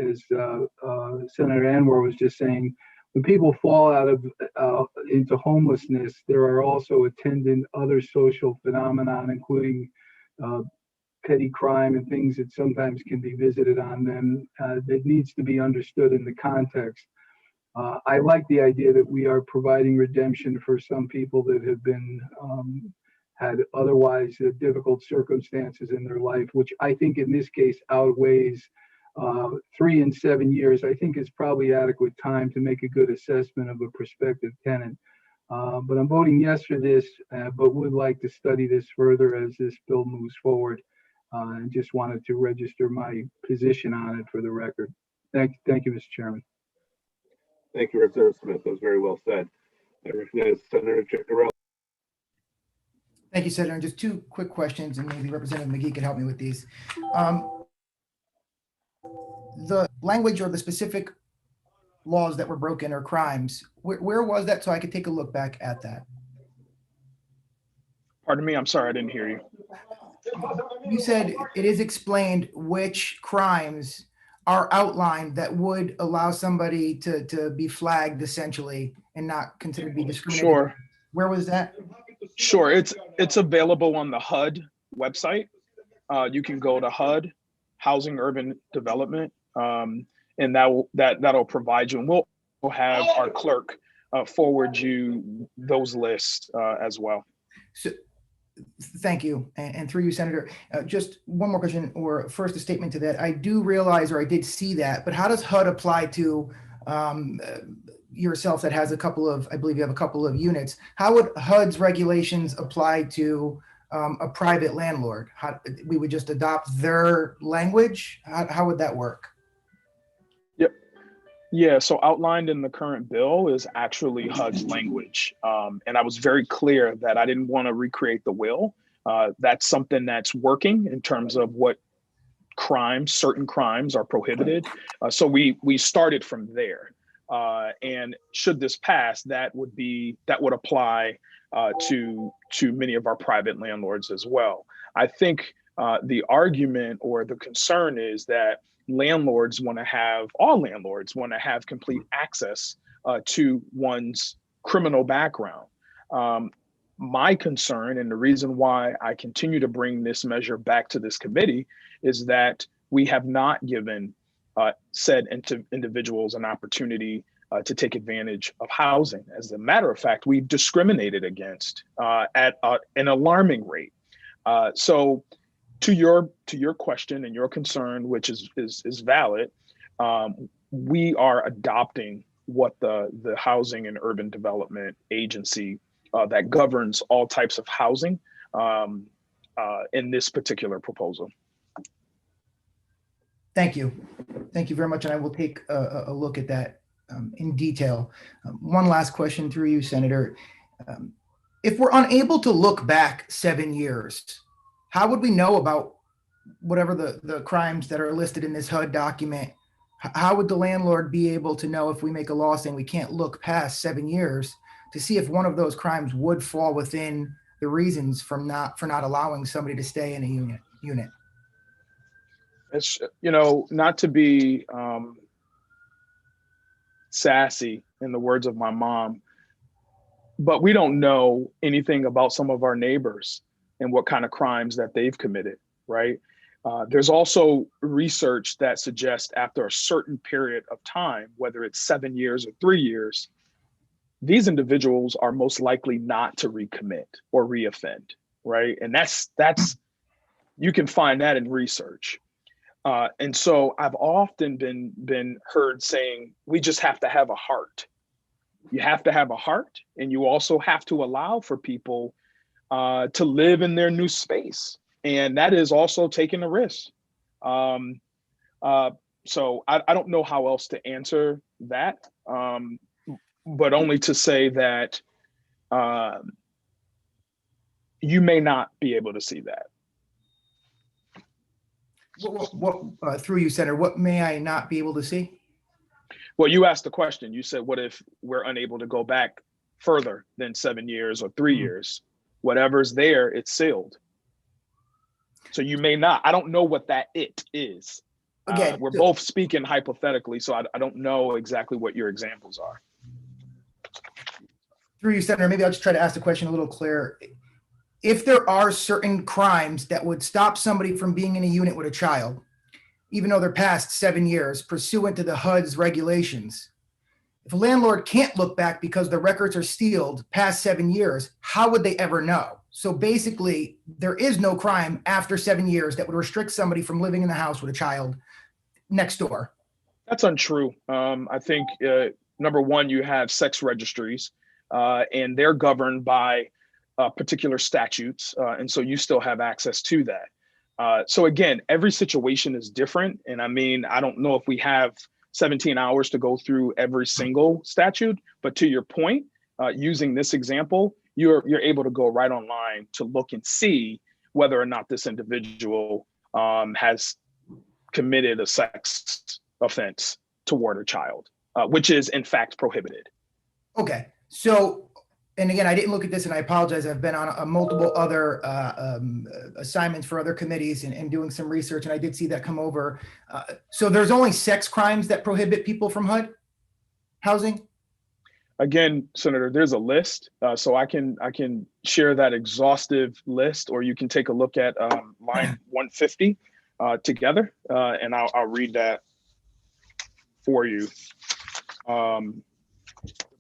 as Senator Anwar was just saying, when people fall out of into homelessness, there are also attendant other social phenomena, including petty crime and things that sometimes can be visited on them that needs to be understood in the context. I like the idea that we are providing redemption for some people that have been had otherwise difficult circumstances in their life, which I think in this case outweighs 3 and 7 years. I think is probably adequate time to make a good assessment of a prospective tenant. But I'm voting yes for this, but would like to study this further as this bill moves forward. And just wanted to register my position on it for the record. Thank you, Mr. Chairman.
Thank you, Representative Smith. That was very well said. I recognize Senator Ciccariello.
Thank you, Senator. Just two quick questions, and maybe Representative McGee can help me with these. The language or the specific laws that were broken or crimes, where was that so I could take a look back at that?
Pardon me, I'm sorry, I didn't hear you.
You said it is explained which crimes are outlined that would allow somebody to be flagged essentially and not considered to be discriminated.
Sure.
Where was that?
Sure, it's available on the HUD website. You can go to HUD, Housing Urban Development, and that'll provide you. And we'll have our clerk forward you those lists as well.
So, thank you, and through you, Senator. Just one more question, or first a statement to that. I do realize, or I did see that, but how does HUD apply to yourself that has a couple of, I believe you have a couple of units? How would HUD's regulations apply to a private landlord? How, we would just adopt their language? How would that work?
Yep. Yeah, so outlined in the current bill is actually HUD's language. And I was very clear that I didn't want to recreate the wheel. That's something that's working in terms of what crimes, certain crimes are prohibited. So we started from there. And should this pass, that would apply to many of our private landlords as well. I think The argument or the concern is that all landlords want to have complete access to one's criminal background. My concern, and the reason why I continue to bring this measure back to this committee, is that we have not given said individuals an opportunity to take advantage of housing. As a matter of fact, we've discriminated against at an alarming rate. So to your question and your concern, which is valid, we are adopting what the Housing and Urban Development Agency that governs all types of housing in this particular proposal.
Thank you. Thank you very much. And I will take a look at that in detail. One last question through you, Senator. If we're unable to look back 7 years, how would we know about whatever the crimes that are listed in this HUD document? How would the landlord be able to know if we make a law saying we can't look past 7 years to see if one of those crimes would fall within the reasons for not allowing somebody to stay in a unit?
It's, not to be sassy, in the words of my mom, but we don't know anything about some of our neighbors and what kind of crimes that they've committed, right? There's also research that suggests after a certain period of time, whether it's 7 years or 3 years, these individuals are most likely not to recommit or reoffend, right? And that's you can find that in research. And so I've often been heard saying, we just have to have a heart. You have to have a heart, and you also have to allow for people to live in their new space. And that is also taking a risk. So I don't know how else to answer that, but only to say that you may not be able to see that.
What through you, Senator, what may I not be able to see?
Well, you asked the question. You said, what if we're unable to go back further than 7 years or 3 years? Whatever's there, it's sealed. So you may not. I don't know what that it is.
Again,
we're both speaking hypothetically, so I don't know exactly what your examples are.
Through you, Senator, maybe I'll just try to ask the question a little clearer. If there are certain crimes that would stop somebody from being in a unit with a child, even though they're past 7 years, pursuant to the HUD's regulations, if a landlord can't look back because the records are sealed past 7 years, how would they ever know? So basically, there is no crime after 7 years that would restrict somebody from living in the house with a child next door.
That's untrue. I think, number one, you have sex registries, and they're governed by particular statutes. And so you still have access to that. So again, every situation is different. And I mean, I don't know if we have 17 hours to go through every single statute, but to your point, using this example, you're able to go right online to look and see whether or not this individual has committed a sex offense toward a child, which is in fact prohibited.
Okay, so, and again, I didn't look at this and I apologize. I've been on a multiple other assignments for other committees and doing some research, and I did see that come over. So there's only sex crimes that prohibit people from HUD housing?
Again, Senator, there's a list, so I can share that exhaustive list, or you can take a look at line 150 together, and I'll read that for you.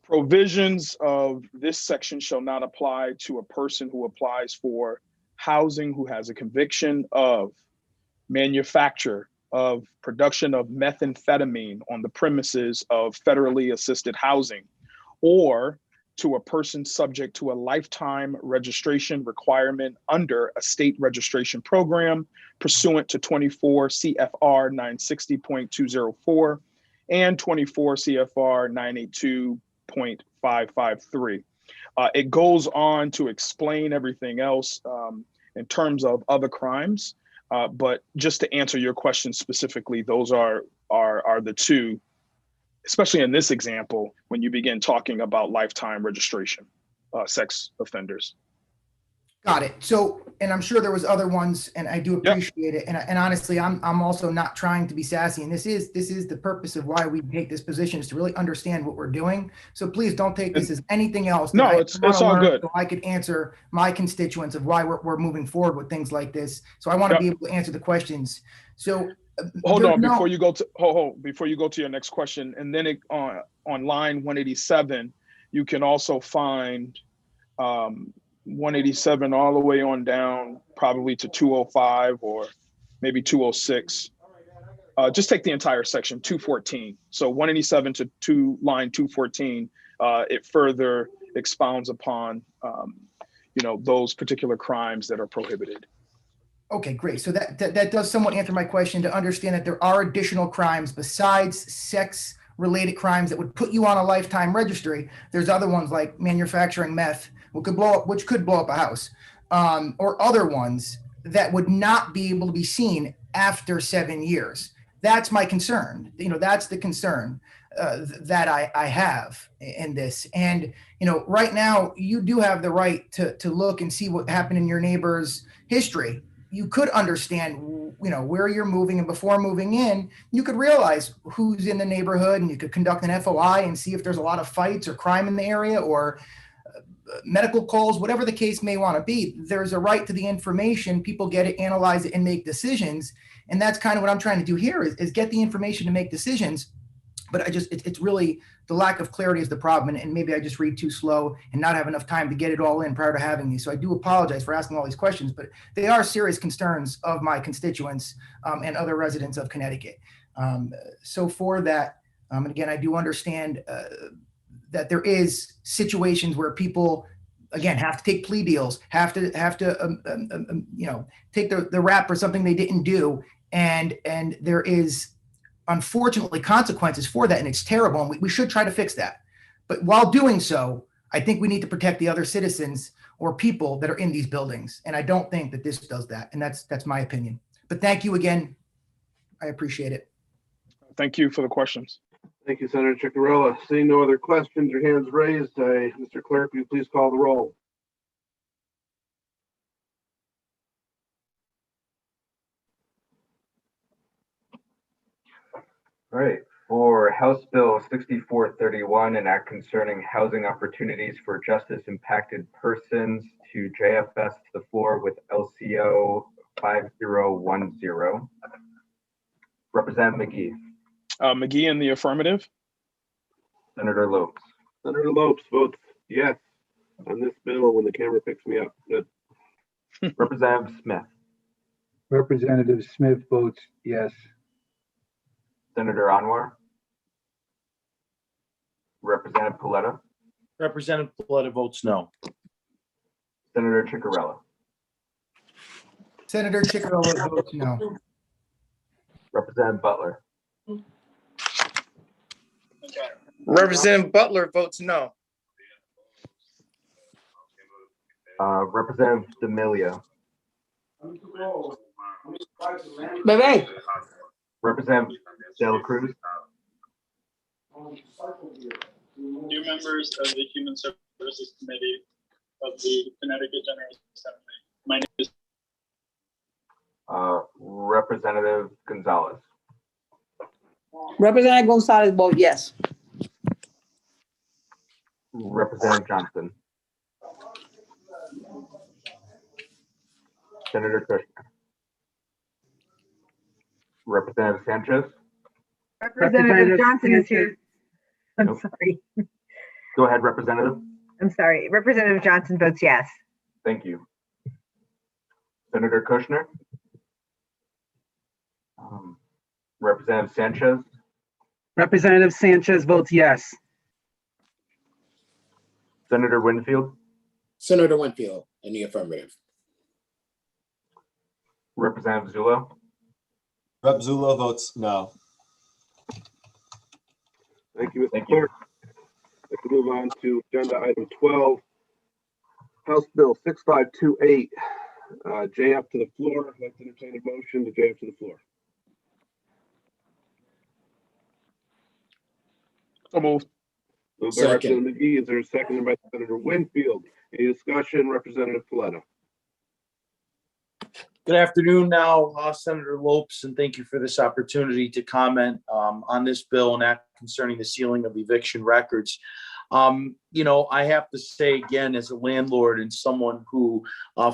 Provisions of this section shall not apply to a person who applies for housing who has a conviction of manufacture of production of methamphetamine on the premises of federally assisted housing, or to a person subject to a lifetime registration requirement under a state registration program pursuant to 24 CFR 960.204 and 24 CFR 982.553. It goes on to explain everything else in terms of other crimes, but just to answer your question specifically, those are the two, especially in this example, when you begin talking about lifetime registration, sex offenders.
Got it. So, and I'm sure there was other ones, and I do appreciate it. And honestly, I'm also not trying to be sassy. And this is the purpose of why we take this position, is to really understand what we're doing. So please don't take this as anything else.
No,
than I
it's
wanna
all
learn
good.
So I could answer my constituents of why we're moving forward with things like this. So I want to be able to answer the questions. So
Hold
there's
on,
no-
before you go to before you go to your next question, and then on line 187, you can also find 187 all the way on down, probably to 205 or maybe 206. Just take the entire section, 214. So 187 to line 214, it further expounds upon those particular crimes that are prohibited.
Okay, great. So that does somewhat answer my question, to understand that there are additional crimes besides sex-related crimes that would put you on a lifetime registry. There's other ones like manufacturing meth, which could blow up a house, or other ones that would not be able to be seen after 7 years. That's my concern. That's the concern that I have in this. And right now, you do have the right to look and see what happened in your neighbor's history. You could understand, where you're moving, and before moving in, you could realize who's in the neighborhood, and you could conduct an FOI and see if there's a lot of fights or crime in the area, or medical calls, whatever the case may want to be. There's a right to the information. People get it, analyze it, and make decisions. And that's kind of what I'm trying to do here, is get the information to make decisions. But it's really the lack of clarity is the problem. And maybe I just read too slow and not have enough time to get it all in prior to having these. So I do apologize for asking all these questions, but they are serious concerns of my constituents and other residents of Connecticut. So for that, and again, I do understand that there is situations where people, again, have to take plea deals, have to take the rap for something they didn't do. And there is, unfortunately, consequences for that, and it's terrible, and we should try to fix that. But while doing so, I think we need to protect the other citizens or people that are in these buildings, and I don't think that this does that, and that's my opinion. But thank you again. I appreciate it.
Thank you for the questions.
Thank you, Senator Ciccarella. Seeing no other questions or hands raised, Mr. Clerk, will you please call the roll?
All right, for House Bill 6431, an act concerning housing opportunities for justice impacted persons, to JFS to the floor with LCO 5010. Representative McGee.
McGee in the affirmative.
Senator Lopes.
Senator Lopes votes yes on this bill when the camera picks me up. Good.
Representative Smith.
Representative Smith votes yes.
Senator Anwar. Representative Paletta.
Representative Paletta votes no.
Senator Ciccarella.
Senator Ciccarella votes no.
Representative Butler.
Representative Butler votes no.
Representative D'Amelio.
Bebe.
Representative De La Cruz.
New members of the Human Services Committee of the Connecticut General Assembly. My name is
Representative Gonzalez.
Representative Gonzalez vote yes.
Representative Johnson. Senator Kushner. Representative Sanchez.
Representative Johnson is here. I'm
Nope.
sorry.
Go ahead, Representative.
I'm sorry. Representative Johnson votes yes.
Thank you. Senator Kushner. Representative Sanchez.
Representative Sanchez votes yes.
Senator Winfield.
Senator Winfield in the affirmative.
Representative Zullo.
Rep. Zullo votes no.
Thank you, Mr. Clerk. We can move on to agenda item 12. House Bill 6528. JF to the floor. I'd like to entertain a motion to JF to the floor.
So moved.
Moved by
Second.
Representative McGee. Is there a second by Senator Winfield? Any discussion? Representative Paletta.
Good afternoon now, Senator Lopes, and thank you for this opportunity to comment on this bill and act concerning the sealing of eviction records. I have to say again, as a landlord and someone who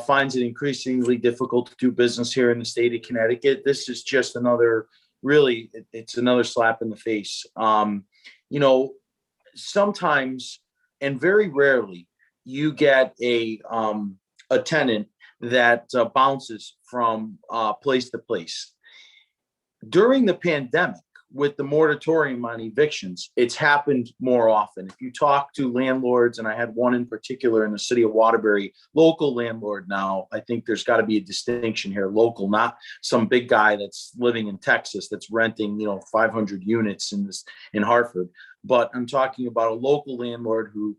finds it increasingly difficult to do business here in the state of Connecticut, this is just another, really, it's another slap in the face. Sometimes, and very rarely, you get a tenant that bounces from place to place. During the pandemic, with the moratorium on evictions, it's happened more often. If you talk to landlords, and I had one in particular in the city of Waterbury, local landlord now, I think there's got to be a distinction here, local, not some big guy that's living in Texas that's renting, 500 units in Hartford. But I'm talking about a local landlord who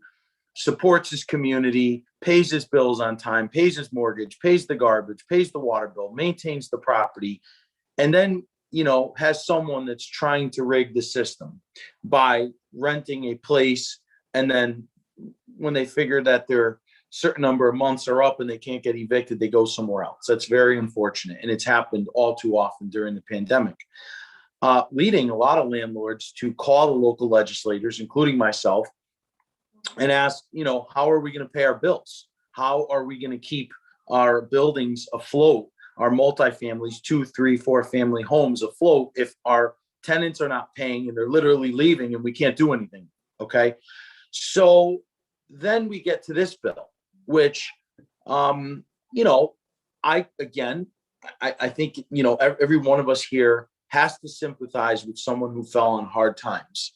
supports his community, pays his bills on time, pays his mortgage, pays the garbage, pays the water bill, maintains the property, and then has someone that's trying to rig the system by renting a place. And then when they figure that their certain number of months are up and they can't get evicted, they go somewhere else. That's very unfortunate. And it's happened all too often during the pandemic, leading a lot of landlords to call the local legislators, including myself, and ask, how are we going to pay our bills? How are we going to keep our buildings afloat? Our multifamilies, 2, 3, 4 family homes afloat if our tenants are not paying and they're literally leaving and we can't do anything. Okay. So then we get to this bill, which, I think, every one of us here has to sympathize with someone who fell on hard times.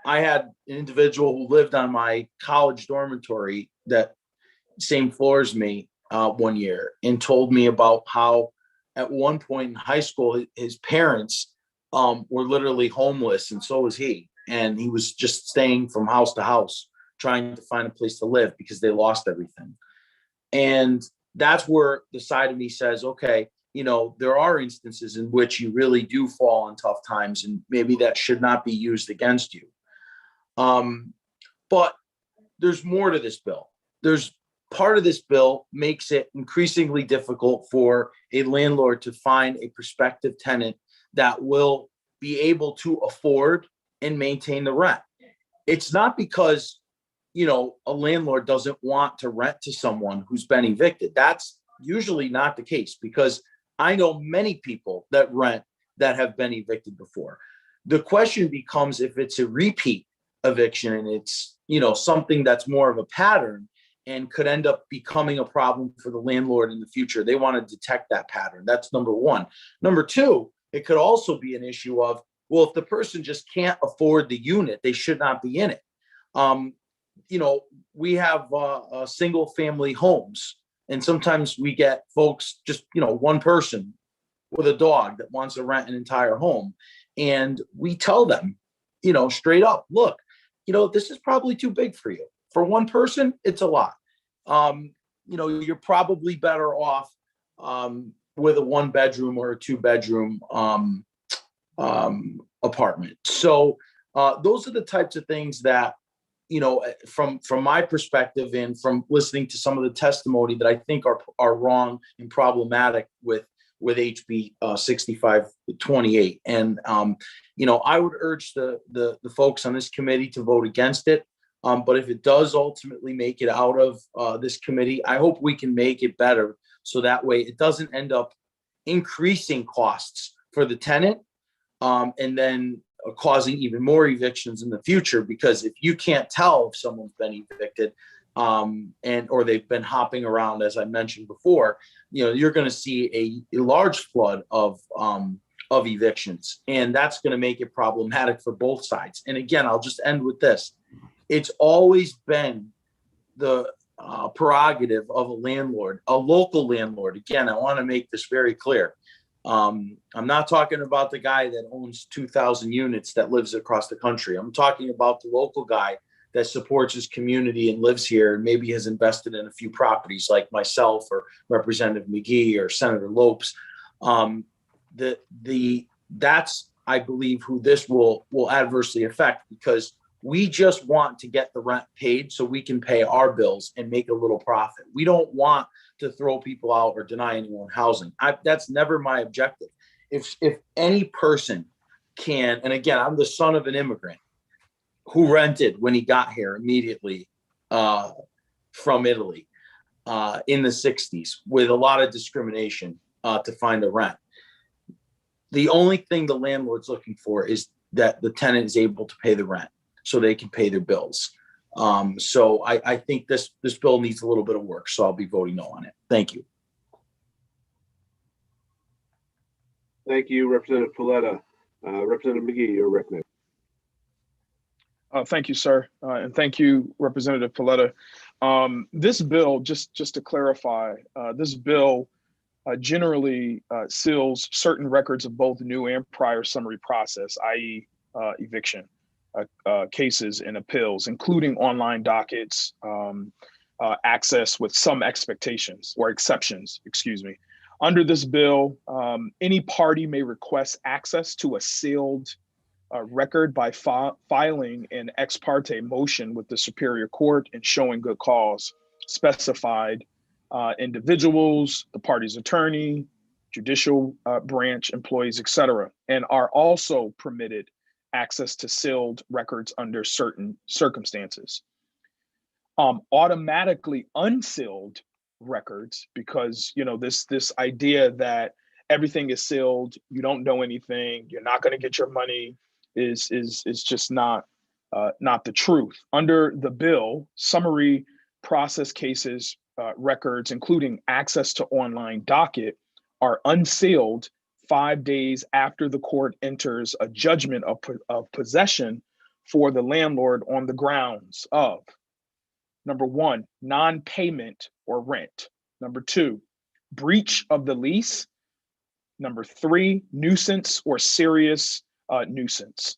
I had an individual who lived on my college dormitory that same floor as me one year, and told me about how at one point in high school, his parents were literally homeless, and so was he. And he was just staying from house to house, trying to find a place to live because they lost everything. And that's where the side of me says, okay, there are instances in which you really do fall on tough times, and maybe that should not be used against you. But there's more to this bill. Part of this bill makes it increasingly difficult for a landlord to find a prospective tenant that will be able to afford and maintain the rent. It's not because, a landlord doesn't want to rent to someone who's been evicted. That's usually not the case, because I know many people that rent that have been evicted before. The question becomes if it's a repeat eviction and it's, something that's more of a pattern and could end up becoming a problem for the landlord in the future. They want to detect that pattern. That's number one. Number two, it could also be an issue of, well, if the person just can't afford the unit, they should not be in it. We have single family homes, and sometimes we get folks, just, one person with a dog that wants to rent an entire home. And we tell them, straight up, look, this is probably too big for you. For one person, it's a lot. You're probably better off with a 1-bedroom or a 2-bedroom apartment. So those are the types of things that, from my perspective and from listening to some of the testimony, that I think are wrong and problematic with HB 6528. And I would urge the folks on this committee to vote against it. But if it does ultimately make it out of this committee, I hope we can make it better, so that way it doesn't end up increasing costs for the tenant, and then causing even more evictions in the future. Because if you can't tell if someone's been evicted, or they've been hopping around, as I mentioned before, you're going to see a large flood of evictions, and that's going to make it problematic for both sides. And again, I'll just end with this. It's always been the prerogative of a landlord, a local landlord. Again, I want to make this very clear. I'm not talking about the guy that owns 2,000 units that lives across the country. I'm talking about the local guy that supports his community and lives here and maybe has invested in a few properties, like myself or Representative McGee or Senator Lopes. That's, I believe, who this will adversely affect, because We just want to get the rent paid so we can pay our bills and make a little profit. We don't want to throw people out or deny anyone housing. That's never my objective. If any person can, and again, I'm the son of an immigrant who rented when he got here immediately from Italy in the 60s with a lot of discrimination to find a rent. The only thing the landlord's looking for is that the tenant is able to pay the rent so they can pay their bills. So I think this bill needs a little bit of work, so I'll be voting no on it. Thank you.
Thank you, Representative Paletta. Representative McGee, you're recognized.
Thank you, sir. And thank you, Representative Paletta. This bill, just to clarify, this bill generally seals certain records of both new and prior summary process, i.e. Eviction cases and appeals, including online dockets, access with some expectations or exceptions, excuse me. Under this bill, any party may request access to a sealed record by filing an ex parte motion with the Superior Court and showing good cause, specified individuals, the party's attorney, judicial branch employees, etc., and are also permitted access to sealed records under certain circumstances. Automatically unsealed records, because this idea that everything is sealed, you don't know anything, you're not going to get your money, is just not the truth. Under the bill, summary process cases records, including access to online docket, are unsealed 5 days after the court enters a judgment of possession for the landlord on the grounds of: number one, non-payment or rent; number two, breach of the lease; number three, nuisance or serious nuisance.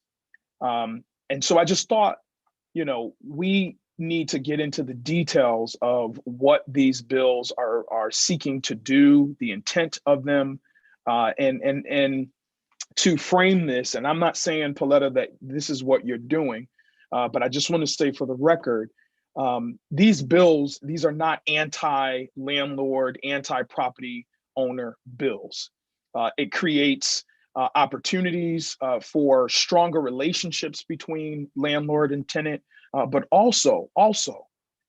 And so I just thought, we need to get into the details of what these bills are seeking to do, the intent of them, and to frame this. And I'm not saying, Paletta, that this is what you're doing, but I just want to say for the record, these bills, these are not anti-landlord, anti-property owner bills. It creates opportunities for stronger relationships between landlord and tenant, but also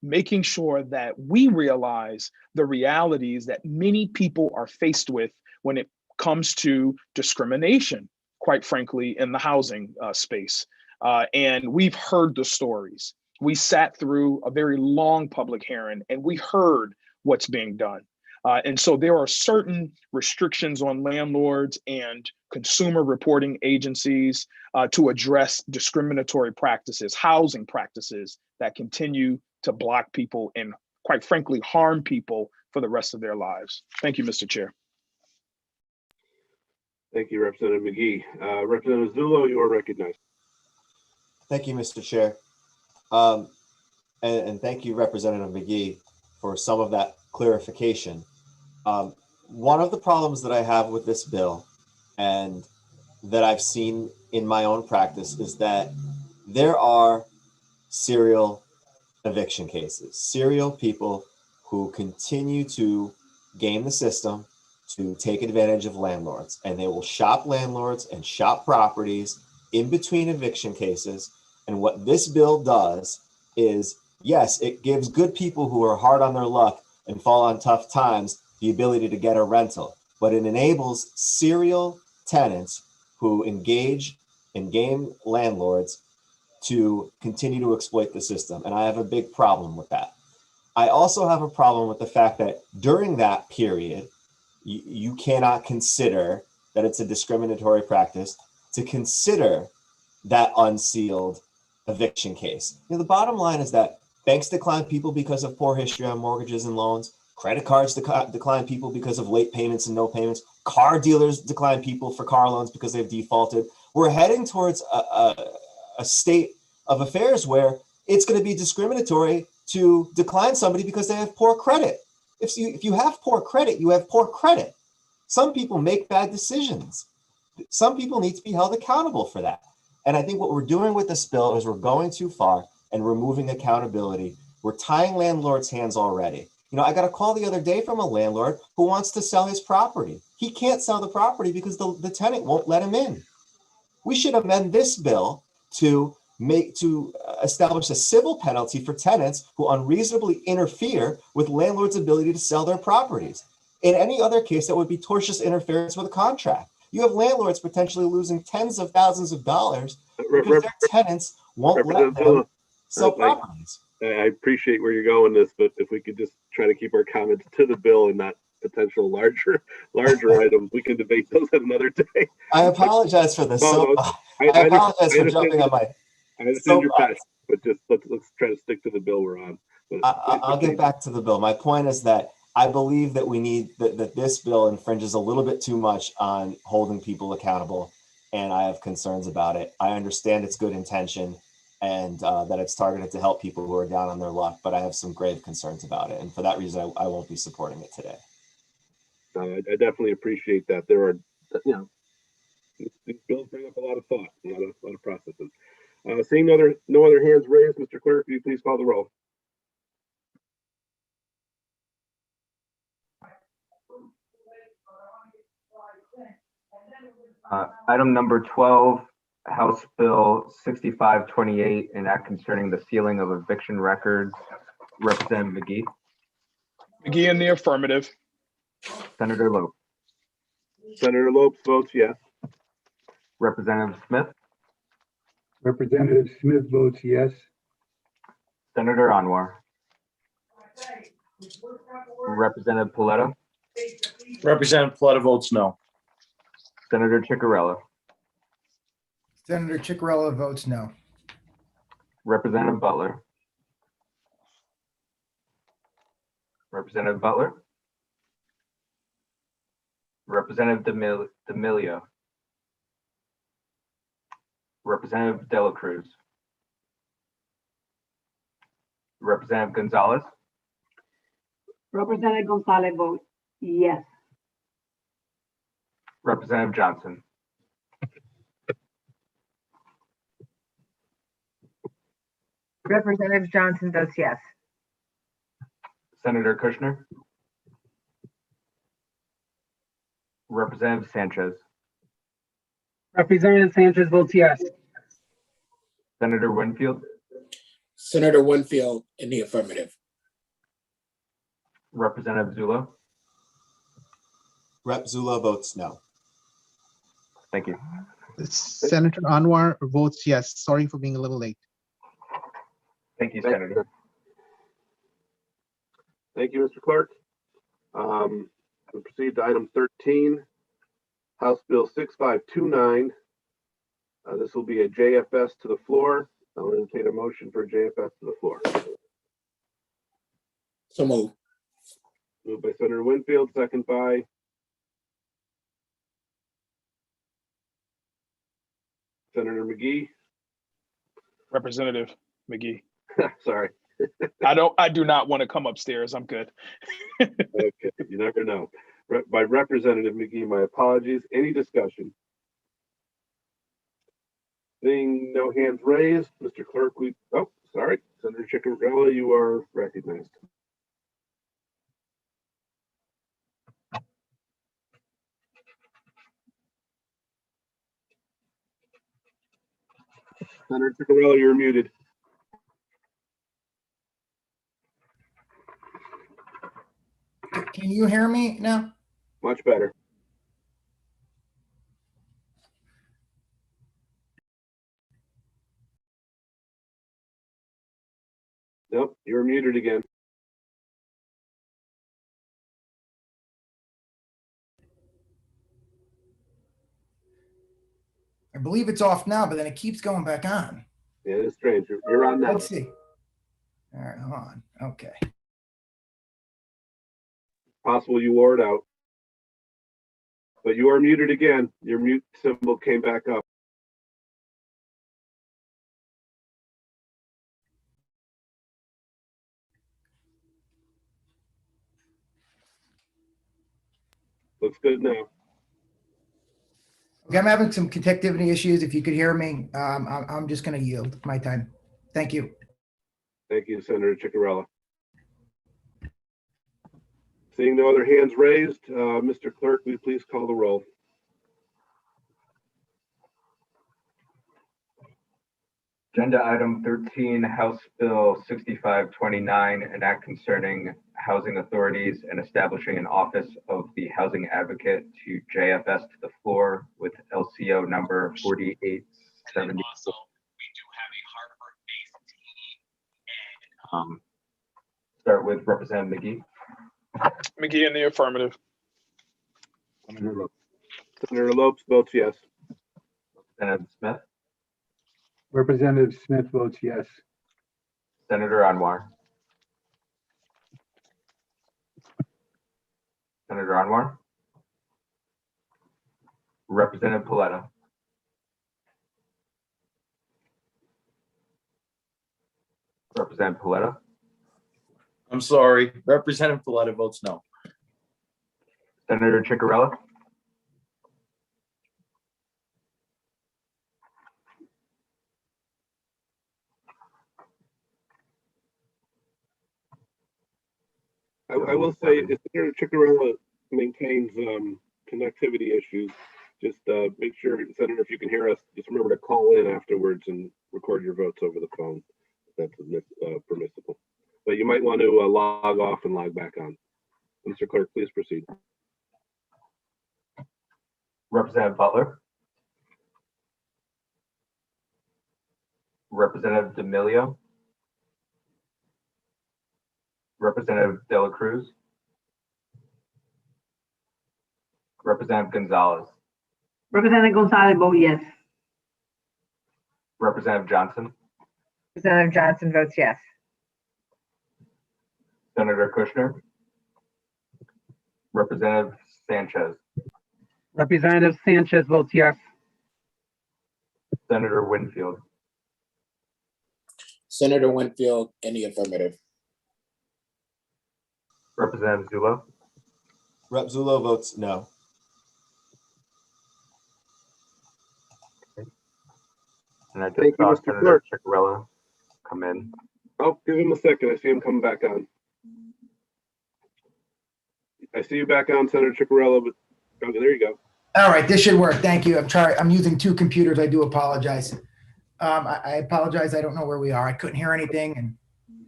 making sure that we realize the realities that many people are faced with when it comes to discrimination, quite frankly, in the housing space. And we've heard the stories. We sat through a very long public hearing and we heard what's being done. And so there are certain restrictions on landlords and consumer reporting agencies to address discriminatory practices, housing practices that continue to block people and, quite frankly, harm people for the rest of their lives. Thank you, Mr. Chair.
Thank you, Representative McGee. Representative Zullo, you are recognized.
Thank you, Mr. Chair. And thank you, Representative McGee, for some of that clarification. One of the problems that I have with this bill, and that I've seen in my own practice, is that there are serial eviction cases, serial people who continue to game the system to take advantage of landlords, and they will shop landlords and shop properties in between eviction cases. And what this bill does is, yes, it gives good people who are hard on their luck and fall on tough times the ability to get a rental, but it enables serial tenants who engage in game landlords to continue to exploit the system. And I have a big problem with that. I also have a problem with the fact that during that period, you cannot consider that it's a discriminatory practice to consider that unsealed eviction case. The bottom line is that banks decline people because of poor history on mortgages and loans. Credit cards decline people because of late payments and no payments. Car dealers decline people for car loans because they've defaulted. We're heading towards a state of affairs where it's going to be discriminatory to decline somebody because they have poor credit. If you have poor credit, you have poor credit. Some people make bad decisions. Some people need to be held accountable for that. And I think what we're doing with this bill is we're going too far and removing accountability. We're tying landlords' hands already. You know, I got a call the other day from a landlord who wants to sell his property. He can't sell the property because the tenant won't let him in. We should amend this bill to establish a civil penalty for tenants who unreasonably interfere with landlords' ability to sell their properties. In any other case, that would be tortious interference with a contract. You have landlords potentially losing tens of thousands of dollars because their tenants won't let them sell properties.
I appreciate where you're going with this, but if we could just try to keep our comments to the bill and not potential larger items, we can debate those at another day.
I apologize for this. I apologize for jumping on my.
I understand your passion, but just let's try to stick to the bill we're on.
I'll get back to the bill. My point is that I believe that we need that this bill infringes a little bit too much on holding people accountable, and I have concerns about it. I understand its good intention and that it's targeted to help people who are down on their luck, but I have some grave concerns about it, and for that reason, I won't be supporting it today.
I definitely appreciate that. There are, these bills bring up a lot of thought, a lot of processes. Seeing no other hands raised, Mr. Clerk, will you please call the roll?
Item number 12, House Bill 6528, an act concerning the sealing of eviction records. Representative McGee.
McGee in the affirmative.
Senator Lope.
Senator Lopes votes yes.
Representative Smith.
Representative Smith votes yes.
Senator Anwar. Representative Paletta.
Representative Paletta votes no.
Senator Ciccarella.
Senator Ciccarella votes no.
Representative Butler. Representative Butler. Representative D'Amelio. Representative Dela Cruz. Representative Gonzalez.
Representative Gonzalez votes yes.
Representative Johnson.
Representative Johnson votes yes.
Senator Kushner. Representative Sanchez.
Representative Sanchez votes yes.
Senator Winfield.
Senator Winfield in the affirmative.
Representative Zula.
Rep Zula votes no.
Thank you.
Senator Anwar votes yes. Sorry for being a little late.
Thank you, Senator.
Thank you, Mr. Clerk. We'll proceed to item 13, House Bill 6529. This will be a JFS to the floor. I'll entertain a motion for JFS to the floor.
So moved.
Moved by Senator Winfield, second by Senator McGee.
Representative McGee.
Sorry.
I do not want to come upstairs. I'm good.
Okay, you never know. By Representative McGee, my apologies. Any discussion? Seeing no hands raised, Mr. Clerk, sorry. Senator Ciccarella, you are recognized. Senator Ciccarella, you're muted.
Can you hear me now?
Much better. Nope, you're muted again.
I believe it's off now, but then it keeps going back on.
Yeah, it's strange. You're on now.
Let's see. All right, hold on. Okay.
Possible you wore it out. But you are muted again. Your mute symbol came back up. Looks good now.
Okay, I'm having some connectivity issues. If you could hear me, I'm just going to yield my time. Thank you.
Thank you, Senator Ciccarella. Seeing no other hands raised, Mr. Clerk, will you please call the roll?
Agenda item 13, House Bill 6529, an act concerning housing authorities and establishing an office of the housing advocate to JFS to the floor with LCO number 4870. Start with Representative McGee.
McGee in the affirmative.
Senator Lopes votes yes.
Representative Smith.
Representative Smith votes yes.
Senator Anwar. Senator Anwar. Representative Paletta. Representative Paletta.
I'm sorry, Representative Paletta votes no.
Senator Ciccarella.
I will say, if Senator Ciccarella maintains connectivity issues, just make sure, Senator, if you can hear us, just remember to call in afterwards and record your votes over the phone. If that's permissible. But you might want to log off and log back on. Mr. Clerk, please proceed.
Representative Butler. Representative D'Amelio. Representative De La Cruz. Representative Gonzalez.
Representative Gonzalez vote yes.
Representative Johnson.
Representative Johnson votes yes.
Senator Kushner. Representative Sanchez.
Representative Sanchez votes yes.
Senator Winfield.
Senator Winfield in the affirmative.
Representative Zullo.
Rep Zullo votes no.
And I just
Thank you,
saw
Mr.
Senator
Clerk.
Ciccarella come in.
Oh, give him a second. I see him coming back on. I see you back on, Senator Ciccarella, but okay, there you go.
All right, this should work. Thank you. I'm using two computers. I do apologize. I apologize. I don't know where we are. I couldn't hear anything. And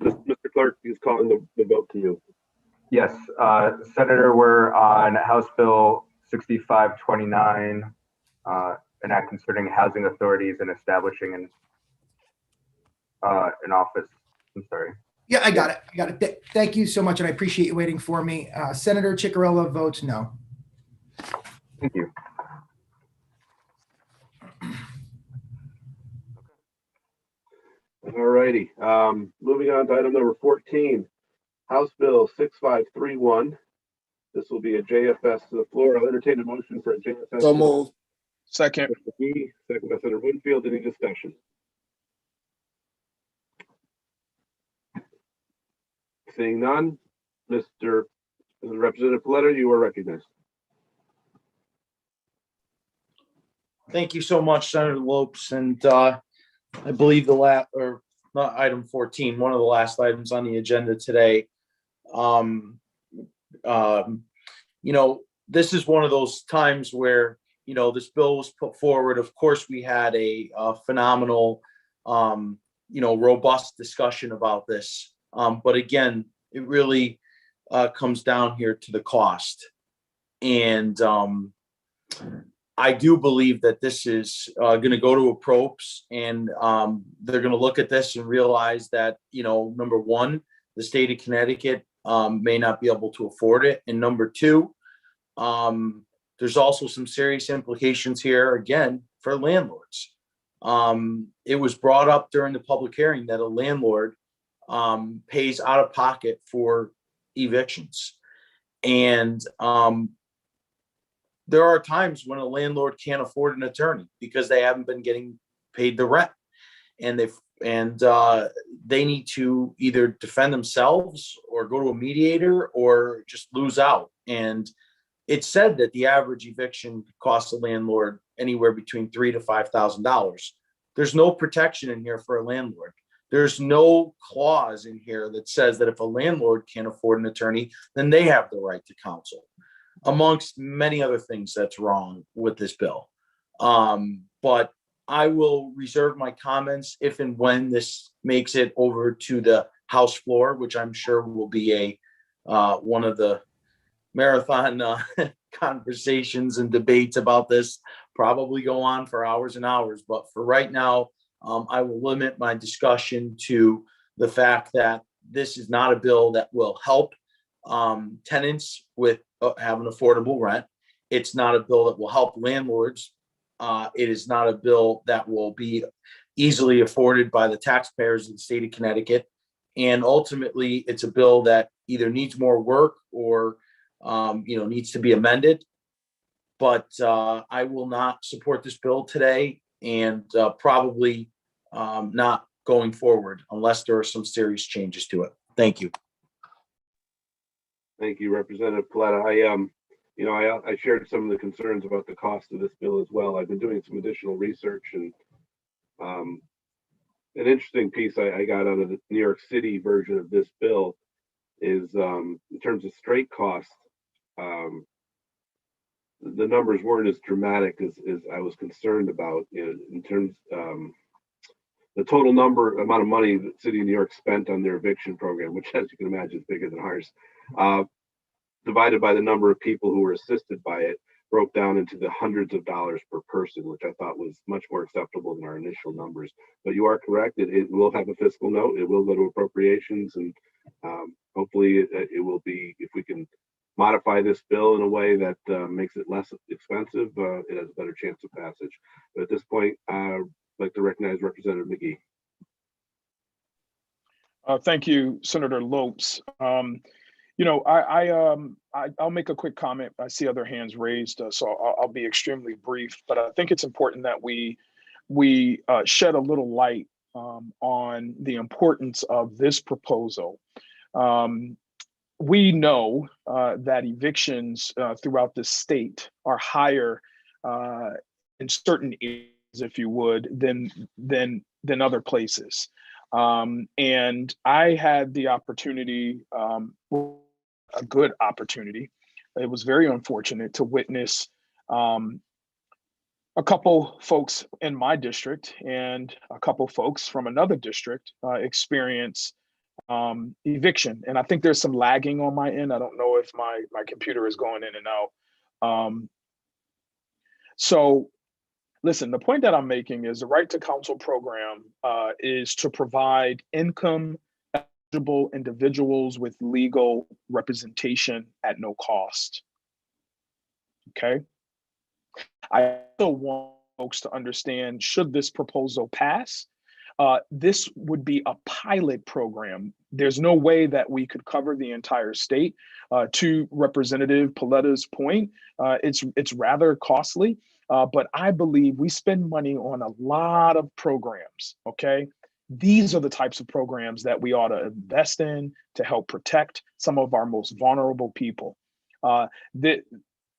Mr. Clerk, he's calling the vote to you.
Yes, Senator, we're on House Bill 6529, an act concerning housing authorities and establishing an office. I'm sorry.
yeah, I got it. Thank you so much, and I appreciate you waiting for me. Senator Ciccarella votes no.
Thank you.
All righty. Moving on to item number 14, House Bill 6531. This will be a JFS to the floor. I'll entertain a motion for a JFS.
So moved.
Second.
Second by Senator Winfield. Any discussion? Seeing none, Mr. Representative Paletta, you are recognized.
Thank you so much, Senator Lopes. And I believe not item 14, one of the last items on the agenda today. This is one of those times where, this bill was put forward. Of course, we had a phenomenal, robust discussion about this. But again, it really comes down here to the cost. And I do believe that this is going to go to approps, and they're going to look at this and realize that, number one, the state of Connecticut may not be able to afford it. And number two, there's also some serious implications here, again, for landlords. It was brought up during the public hearing that a landlord pays out of pocket for evictions. And there are times when a landlord can't afford an attorney because they haven't been getting paid the rent, and they need to either defend themselves or go to a mediator or just lose out. And it said that the average eviction costs a landlord anywhere between $3,000 to $5,000. There's no protection in here for a landlord. There's no clause in here that says that if a landlord can't afford an attorney, then they have the right to counsel, amongst many other things that's wrong with this bill. But I will reserve my comments if and when this makes it over to the House floor, which I'm sure will be one of the marathon conversations and debates about this, probably go on for hours and hours. But for right now, I will limit my discussion to the fact that this is not a bill that will help tenants with having affordable rent. It's not a bill that will help landlords. It is not a bill that will be easily afforded by the taxpayers of the state of Connecticut. And ultimately, it's a bill that either needs more work or needs to be amended. But I will not support this bill today, and probably not going forward unless there are some serious changes to it. Thank you.
Thank you, Representative Paletta. I shared some of the concerns about the cost of this bill as well. I've been doing some additional research, and an interesting piece I got out of the New York City version of this bill is in terms of straight costs, the numbers weren't as dramatic as I was concerned about. In terms the total amount of money the city of New York spent on their eviction program, which, as you can imagine, is bigger than ours, divided by the number of people who were assisted by it, broke down into the hundreds of dollars per person, which I thought was much more acceptable than our initial numbers. But you are correct; it will have a fiscal note. It will go to appropriations, and hopefully, it will be, if we can modify this bill in a way that makes it less expensive, it has a better chance of passage. But at this point, I'd like to recognize Representative McGee.
Thank you, Senator Lopes. I'll make a quick comment. I see other hands raised, so I'll be extremely brief. But I think it's important that we shed a little light on the importance of this proposal. We know that evictions throughout the state are higher in certain areas, if you would, than other places. And I had the opportunity, a good opportunity. It was very unfortunate to witness a couple folks in my district and a couple folks from another district experience eviction. And I think there's some lagging on my end. I don't know if my computer is going in and out. So listen, the point that I'm making is the Right to Counsel program is to provide income-eligible individuals with legal representation at no cost. Okay. I also want folks to understand, should this proposal pass, this would be a pilot program. There's no way that we could cover the entire state. To Representative Paletta's point, it's rather costly, but I believe we spend money on a lot of programs, okay? These are the types of programs that we ought to invest in to help protect some of our most vulnerable people.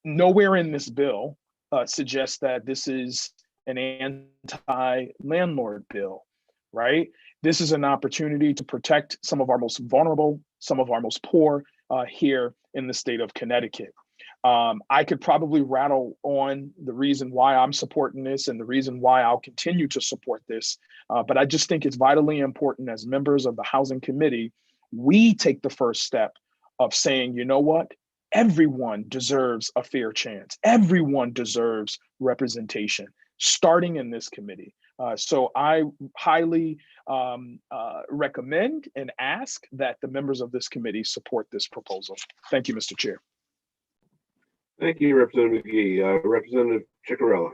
Nowhere in this bill suggests that this is an anti-landlord bill, right? This is an opportunity to protect some of our most vulnerable, some of our most poor here in the state of Connecticut. I could probably rattle on the reason why I'm supporting this and the reason why I'll continue to support this, but I just think it's vitally important as members of the Housing Committee, we take the first step of saying, you know what? Everyone deserves a fair chance. Everyone deserves representation, starting in this committee. So I highly recommend and ask that the members of this committee support this proposal. Thank you, Mr. Chair.
Thank you, Representative McGee. Representative Ciccarella.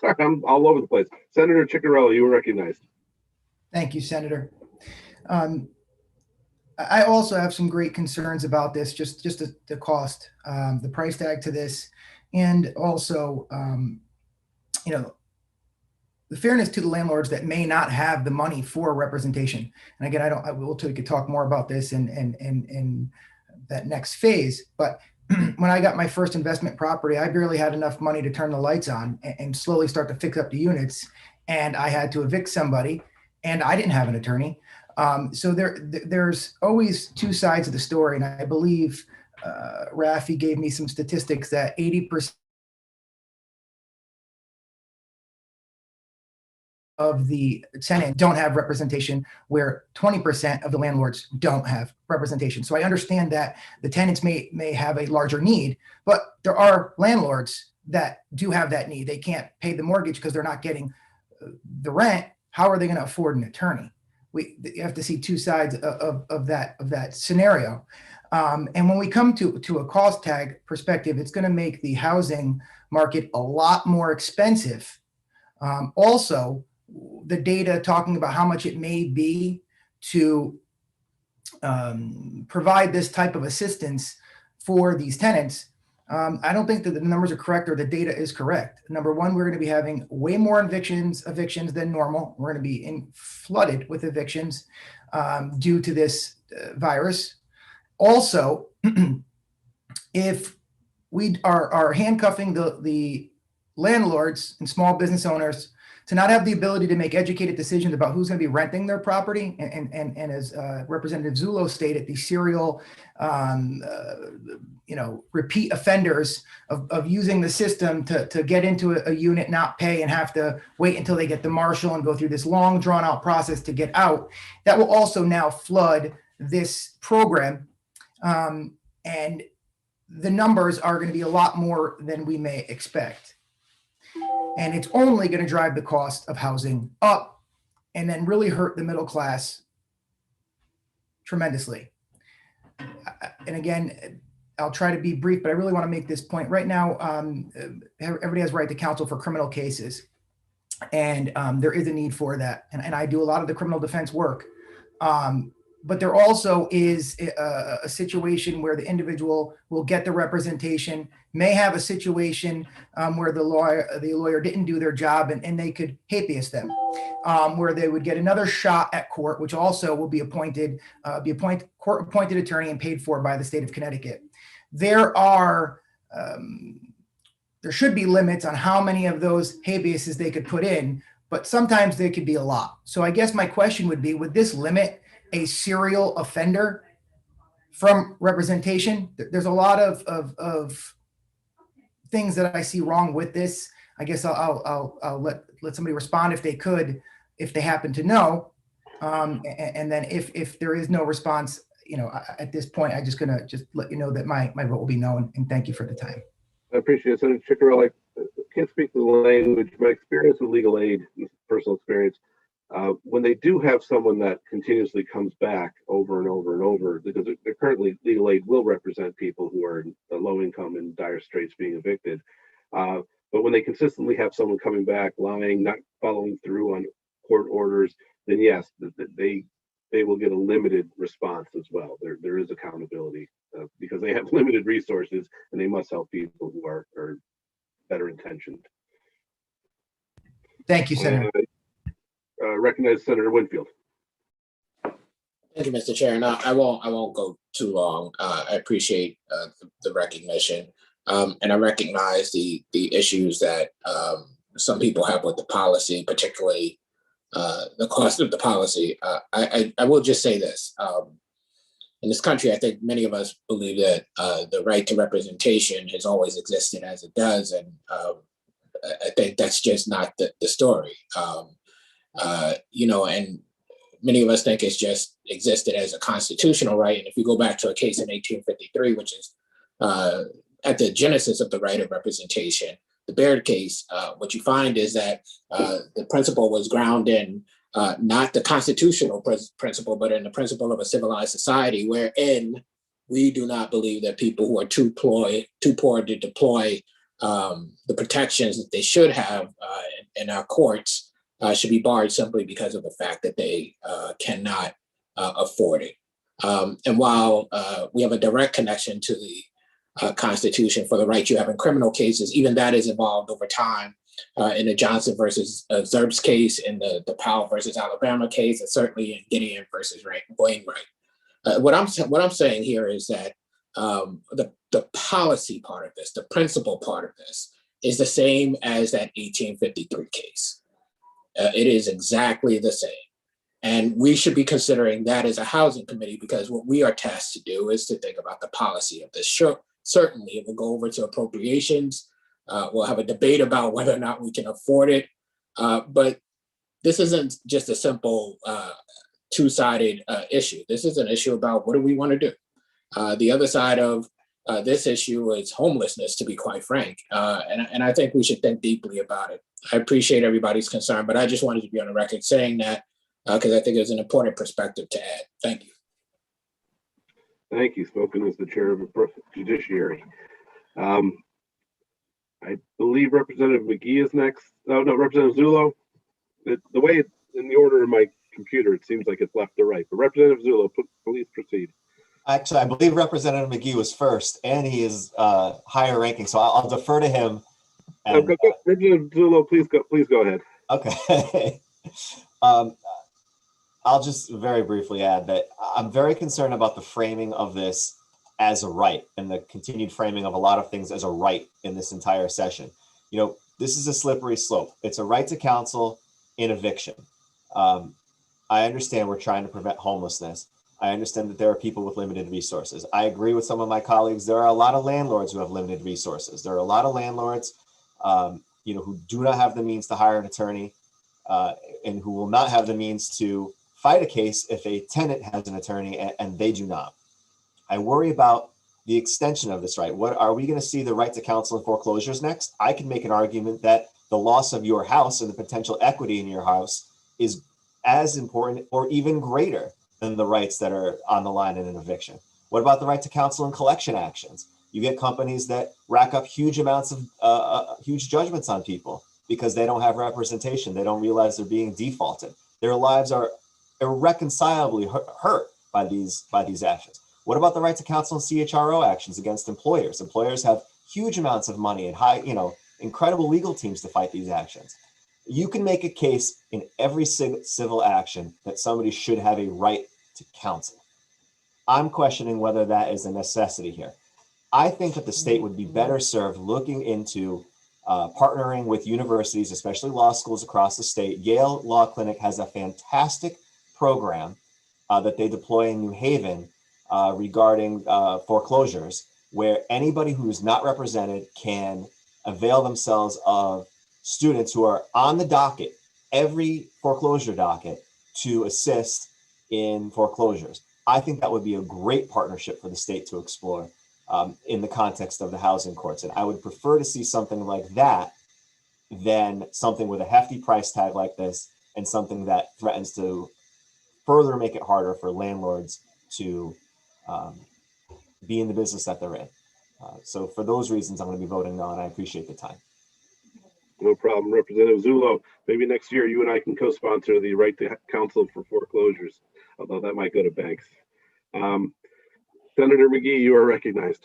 Sorry, I'm all over the place. Senator Ciccarella, you were recognized.
Thank you, Senator. I also have some great concerns about this, just the cost, the price tag to this, and also, the fairness to the landlords that may not have the money for representation. And again, we could talk more about this in that next phase, but when I got my first investment property, I barely had enough money to turn the lights on and slowly start to fix up the units. And I had to evict somebody, and I didn't have an attorney. So there's always two sides of the story. And I believe Rafi gave me some statistics that 80% of the tenant don't have representation, where 20% of the landlords don't have representation. So I understand that the tenants may have a larger need, but there are landlords that do have that need. They can't pay the mortgage because they're not getting the rent. How are they going to afford an attorney? You have to see two sides of that scenario. And when we come to a cost tag perspective, it's going to make the housing market a lot more expensive. Also, the data talking about how much it may be to provide this type of assistance for these tenants, I don't think that the numbers are correct or the data is correct. Number one, we're going to be having way more evictions than normal. We're going to be flooded with evictions due to this virus. Also, if we are handcuffing the landlords and small business owners to not have the ability to make educated decisions about who's going to be renting their property, and as Representative Zullo stated, the serial, repeat offenders of using the system to get into a unit, not pay, and have to wait until they get the marshal and go through this long, drawn-out process to get out. That will also now flood this program, and the numbers are going to be a lot more than we may expect. And it's only going to drive the cost of housing up and then really hurt the middle class tremendously. And again, I'll try to be brief, but I really want to make this point. Right now, everybody has right to counsel for criminal cases. And there is a need for that. And I do a lot of the criminal defense work. But there also is a situation where the individual will get the representation, may have a situation where the lawyer didn't do their job, and they could habeas them, where they would get another shot at court, which also will be court-appointed attorney and paid for by the state of Connecticut. There should be limits on how many of those habeases they could put in, but sometimes they could be a lot. So I guess my question would be, would this limit a serial offender from representation? There's a lot of things that I see wrong with this. I guess I'll let somebody respond if they could, if they happen to know. And then if there is no response, at this point, I'm just gonna let you know that my vote will be no, and thank you for the time.
I appreciate it. Senator Ciccarelli, I can't speak to the language. My experience with legal aid, personal experience, when they do have someone that continuously comes back over and over and over, because they're currently legal aid will represent people who are low income and dire straits being evicted. But when they consistently have someone coming back, lying, not following through on court orders, then yes, they will get a limited response as well. There is accountability because they have limited resources and they must help people who are better intentioned.
Thank you, Senator.
Recognize Senator Winfield.
Thank you, Mr. Chair. No, I won't go too long. I appreciate the recognition, and I recognize the issues that some people have with the policy, particularly the cost of the policy. I will just say this: in this country, I think many of us believe that the right to representation has always existed as it does, and I think that's just not the story. And many of us think it's just existed as a constitutional right. And if you go back to a case in 1853, which is at the genesis of the right of representation, the Baird case, what you find is that the principle was grounded in not the constitutional principle, but in the principle of a civilized society, wherein we do not believe that people who are too poor to deploy the protections that they should have in our courts should be barred simply because of the fact that they cannot afford it. And while we have a direct connection to the Constitution for the rights you have in criminal cases, even that has evolved over time in the Johnson versus Zerbst case, in the Powell versus Alabama case, and certainly in Gideon versus Wainwright. What I'm saying here is that the policy part of this, the principle part of this, is the same as that 1853 case. It is exactly the same. And we should be considering that as a housing committee, because what we are tasked to do is to think about the policy of this. Sure, certainly it will go over to appropriations. We'll have a debate about whether or not we can afford it. But this isn't just a simple two-sided issue. This is an issue about what do we want to do. The other side of this issue is homelessness, to be quite frank. And I think we should think deeply about it. I appreciate everybody's concern, but I just wanted to be on the record saying that because I think it's an important perspective to add. Thank you.
Thank you. Spoken as the chair of the judiciary. I believe Representative McGee is next. No, Representative Zullo. The way it's in the order of my computer, it seems like it's left to right. But Representative Zullo, please proceed.
Actually, I believe Representative McGee was first, and he is higher ranking, so I'll defer to him. And,
Representative Zullo, please go ahead.
Okay. I'll just very briefly add that I'm very concerned about the framing of this as a right and the continued framing of a lot of things as a right in this entire session. You know, this is a slippery slope. It's a right to counsel in eviction. I understand we're trying to prevent homelessness. I understand that there are people with limited resources. I agree with some of my colleagues. There are a lot of landlords who have limited resources. There are a lot of landlords, you know, who do not have the means to hire an attorney and who will not have the means to fight a case if a tenant has an attorney and they do not. I worry about the extension of this right. What are we going to see the right to counsel in foreclosures next? I can make an argument that the loss of your house and the potential equity in your house is as important or even greater than the rights that are on the line in an eviction. What about the right to counsel in collection actions? You get companies that rack up huge amounts of huge judgments on people because they don't have representation. They don't realize they're being defaulted. Their lives are irreconcilably hurt by these actions. What about the right to counsel in CHRO actions against employers? Employers have huge amounts of money and incredible legal teams to fight these actions. You can make a case in every civil action that somebody should have a right to counsel. I'm questioning whether that is a necessity here. I think that the state would be better served looking into partnering with universities, especially law schools across the state. Yale Law Clinic has a fantastic program that they deploy in New Haven regarding foreclosures, where anybody who is not represented can avail themselves of students who are on the docket, every foreclosure docket, to assist in foreclosures. I think that would be a great partnership for the state to explore in the context of the housing courts. And I would prefer to see something like that than something with a hefty price tag like this and something that threatens to further make it harder for landlords to be in the business that they're in. So for those reasons, I'm going to be voting no, and I appreciate the time.
No problem. Representative Zullo, maybe next year you and I can co-sponsor the right to counsel for foreclosures, although that might go to banks. Senator McGee, you are recognized.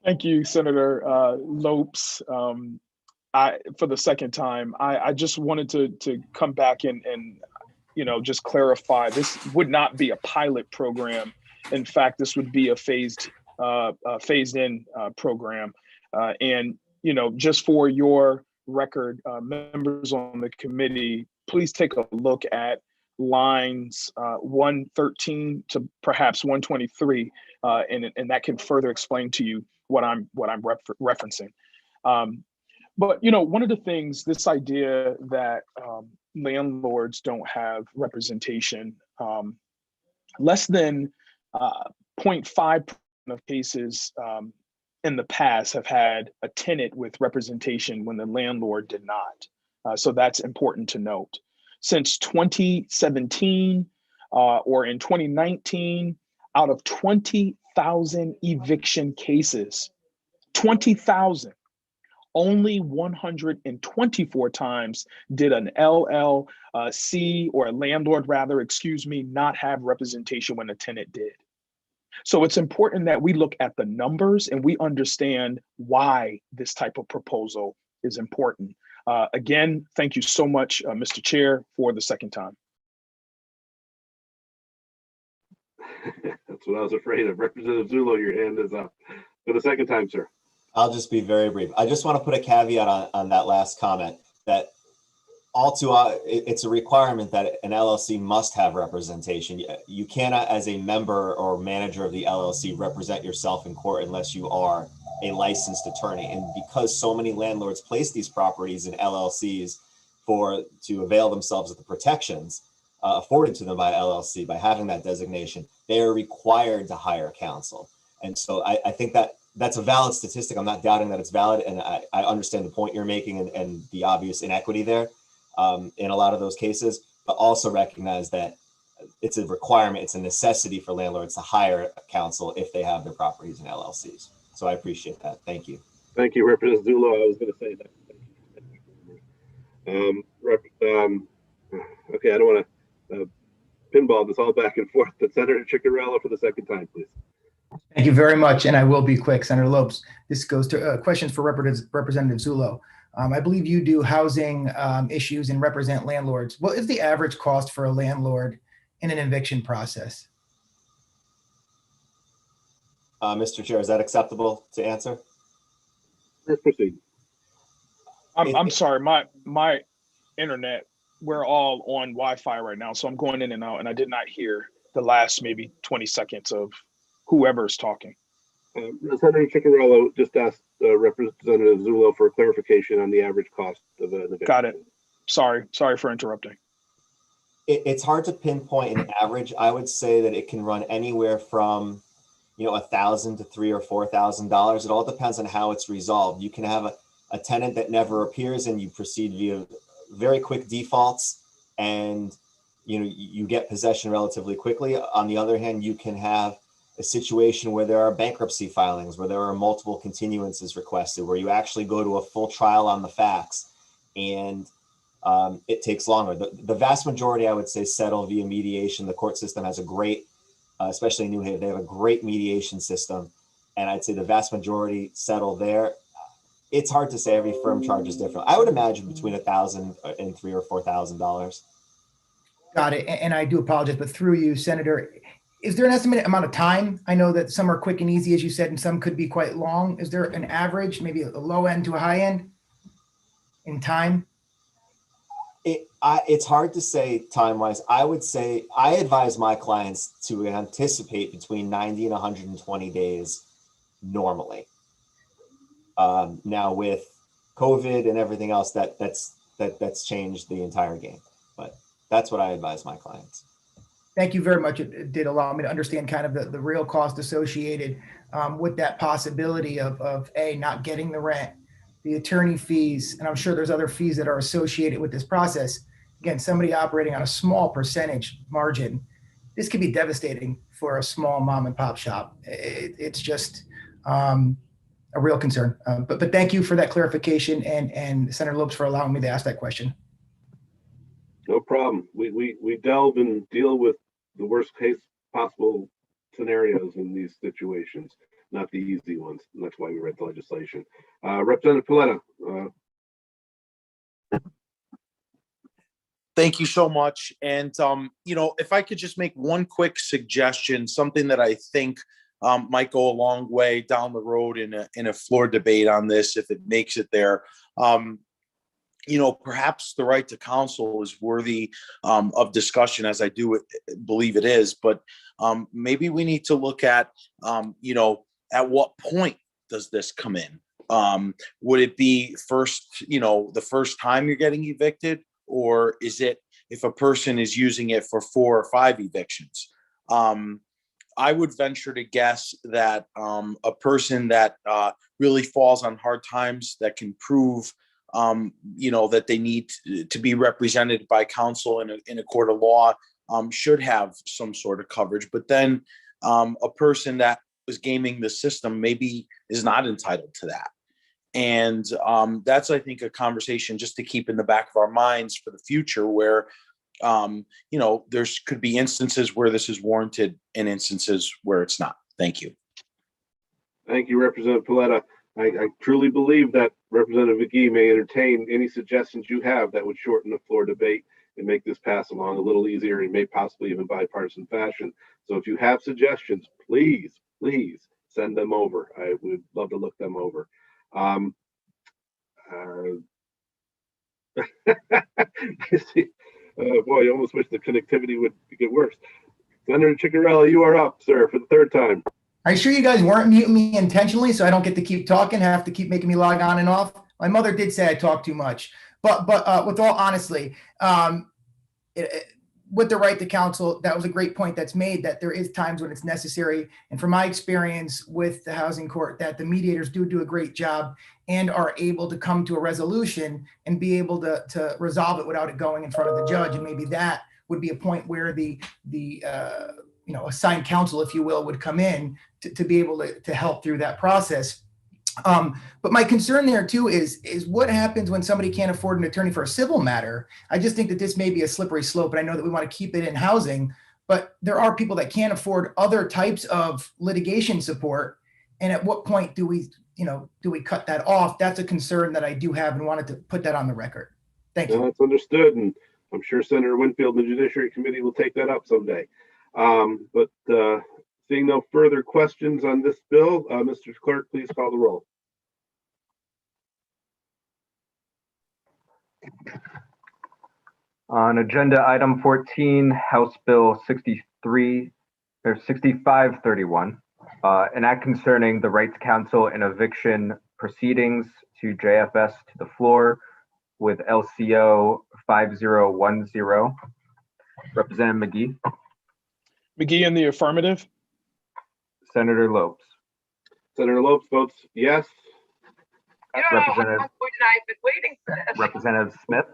Thank you, Senator Lopes. For the second time, I just wanted to come back and just clarify, this would not be a pilot program. In fact, this would be a phased in program. And just for your record, members on the committee, please take a look at lines 113 to perhaps 123, and that can further explain to you what I'm referencing. But one of the things, this idea that landlords don't have representation, less than 0.5% of cases in the past have had a tenant with representation when the landlord did not. So that's important to note. Since 2017 or in 2019, out of 20,000 eviction cases, 20,000, only 124 times did an LLC or a landlord not have representation when a tenant did. So it's important that we look at the numbers and we understand why this type of proposal is important. Again, thank you so much, Mr. Chair, for the second time.
That's what I was afraid of. Representative Zullo, your hand is up for the second time, sir.
I'll just be very brief. I just want to put a caveat on that last comment that it's a requirement that an LLC must have representation. You cannot, as a member or manager of the LLC, represent yourself in court unless you are a licensed attorney. And because so many landlords place these properties in LLCs to avail themselves of the protections afforded to them by LLC, by having that designation, they are required to hire counsel. And so I think that's a valid statistic. I'm not doubting that it's valid. And I understand the point you're making and the obvious inequity there in a lot of those cases, but also recognize that it's a requirement, it's a necessity for landlords to hire counsel if they have their properties in LLCs. So I appreciate that. Thank you.
Thank you, Representative Zullo. I was going to say that. Okay, I don't want to pinball this all back and forth, but Senator Ciccarello for the second time, please.
Thank you very much, and I will be quick. Senator Lopes, this goes to questions for Representative Zullo. I believe you do housing issues and represent landlords. What is the average cost for a landlord in an eviction process?
Mr. Chair, is that acceptable to answer?
Let's proceed.
I'm sorry, my internet, we're all on Wi-Fi right now, so I'm going in and out, and I did not hear the last maybe 20 seconds of whoever's talking.
Senator Ciccarello just asked Representative Zullo for clarification on the average cost of an eviction.
Got it. Sorry for interrupting.
It's hard to pinpoint an average. I would say that it can run anywhere from $1,000 to $3,000 or $4,000. It all depends on how it's resolved. You can have a tenant that never appears and you proceed via very quick defaults and you get possession relatively quickly. On the other hand, you can have a situation where there are bankruptcy filings, where there are multiple continuances requested, where you actually go to a full trial on the facts and it takes longer. The vast majority, I would say, settle via mediation. The court system has a great, especially in New Haven, they have a great mediation system. And I'd say the vast majority settle there. It's hard to say, every firm charges different. I would imagine between $1,000 and $3,000 or $4,000.
Got it. And I do apologize, but through you, Senator, is there an estimated amount of time? I know that some are quick and easy, as you said, and some could be quite long. Is there an average, maybe a low end to a high end in time?
It's hard to say time-wise. I would say I advise my clients to anticipate between 90 and 120 days normally. Now with COVID and everything else, that's changed the entire game. But that's what I advise my clients.
Thank you very much. It did allow me to understand kind of the real cost associated with that possibility of not getting the rent, the attorney fees, and I'm sure there's other fees that are associated with this process. Again, somebody operating on a small percentage margin, this could be devastating for a small mom and pop shop. It's just a real concern. But thank you for that clarification, and Senator Lopes for allowing me to ask that question.
No problem. We delve and deal with the worst case possible scenarios in these situations, not the easy ones. And that's why we read the legislation. Representative Paletta.
Thank you so much. And, if I could just make one quick suggestion, something that I think might go a long way down the road in a floor debate on this, if it makes it there. Perhaps the right to counsel is worthy of discussion, as I do believe it is, but maybe we need to look at, at what point does this come in? Would it be the first time you're getting evicted, or is it if a person is using it for 4 or 5 evictions? I would venture to guess that a person that really falls on hard times, that can prove that they need to be represented by counsel in a court of law should have some sort of coverage. But then a person that was gaming the system maybe is not entitled to that. And that's, I think, a conversation just to keep in the back of our minds for the future, where, there could be instances where this is warranted and instances where it's not. Thank you.
Thank you, Representative Paletta. I truly believe that Representative McGee may entertain any suggestions you have that would shorten the floor debate and make this pass along a little easier and may possibly even bipartisan fashion. So if you have suggestions, please send them over. I would love to look them over. I see. Boy, I almost wish the connectivity would get worse. Senator Ciccarella, you are up, sir, for the third time.
Are you sure you guys weren't muting me intentionally so I don't get to keep talking, have to keep making me log on and off? My mother did say I talk too much. But with all honesty, with the right to counsel, that was a great point that's made, that there is times when it's necessary. And from my experience with the housing court, that the mediators do a great job and are able to come to a resolution and be able to resolve it without it going in front of the judge. And maybe that would be a point where the assigned counsel, if you will, would come in to be able to help through that process. But my concern there too is what happens when somebody can't afford an attorney for a civil matter. I just think that this may be a slippery slope, and I know that we want to keep it in housing, but there are people that can't afford other types of litigation support. And at what point do we cut that off? That's a concern that I do have and wanted to put that on the record. Thank you.
That's understood, and I'm sure Senator Winfield and the Judiciary Committee will take that up someday. But seeing no further questions on this bill, Mr. Clerk, please call the roll.
On agenda item 14, House Bill 6531, an act concerning the right to counsel in eviction proceedings to JFS to the floor with LCO 5010. Representative McGee.
McGee in the affirmative.
Senator Lopes.
Senator Lopes votes yes.
Representative Smith.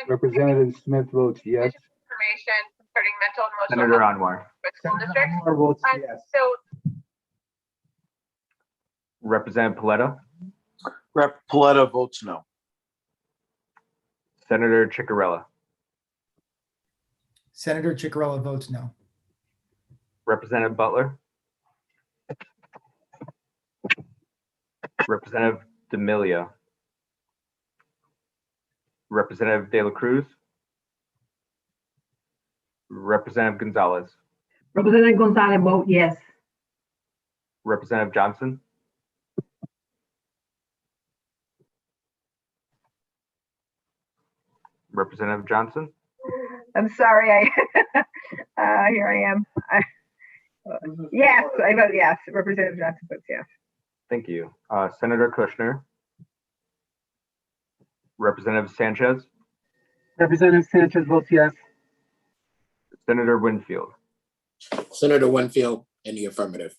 Representative Smith votes yes.
Information concerning mental and emotional
Senator
health
Anwar.
for school districts.
Anwar votes yes.
Representative Paletta.
Rep. Paletta votes no.
Senator Ciccarella.
Senator Ciccarella votes no.
Representative Butler. Representative D'Amelio. Representative De La Cruz. Representative Gonzalez.
Representative Gonzalez vote yes.
Representative Johnson. Representative Johnson.
I'm sorry, here I am. Yes, I vote yes. Representative Johnson votes yes.
Thank you. Senator Kushner. Representative Sanchez.
Representative Sanchez votes yes.
Senator Winfield.
Senator Winfield in the affirmative.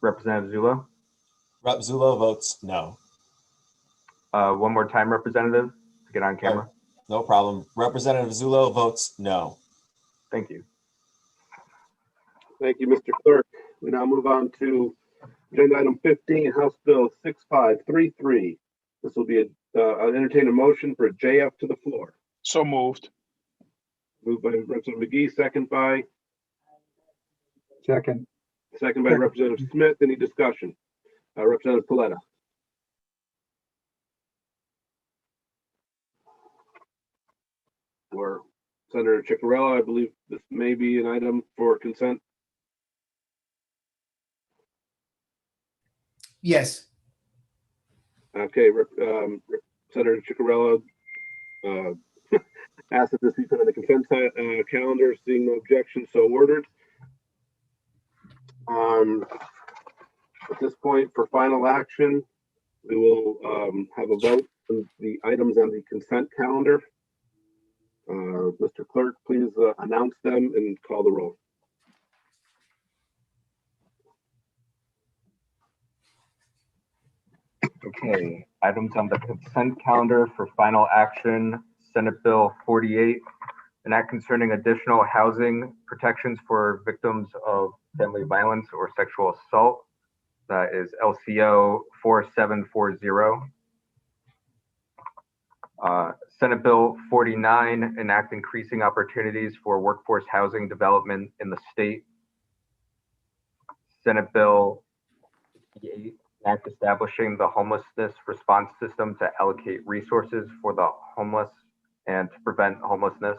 Representative Zullo.
Rep. Zullo votes no.
One more time, Representative, to get on camera.
No problem. Representative Zullo votes no.
Thank you.
Thank you, Mr. Clerk. We now move on to agenda item 15, House Bill 6533. This will be I'll entertain a motion for a JF to the floor.
So moved.
Moved by Representative McGee, second by Representative Smith. Any discussion? Representative Paletta. Or Senator Ciccarella, I believe this may be an item for consent.
Yes.
Okay, Senator Ciccarella asked that this be put on the consent calendar. Seeing no objection, so ordered. At this point, for final action, we will have a vote on the items on the consent calendar. Mr. Clerk, please announce them and call the roll.
Okay, items on the consent calendar for final action, Senate Bill 48, an act concerning additional housing protections for victims of family violence or sexual assault. That is LCO 4740. Senate Bill 49, an act increasing opportunities for workforce housing development in the state. Senate Bill 58, act establishing the homelessness response system to allocate resources for the homeless and to prevent homelessness.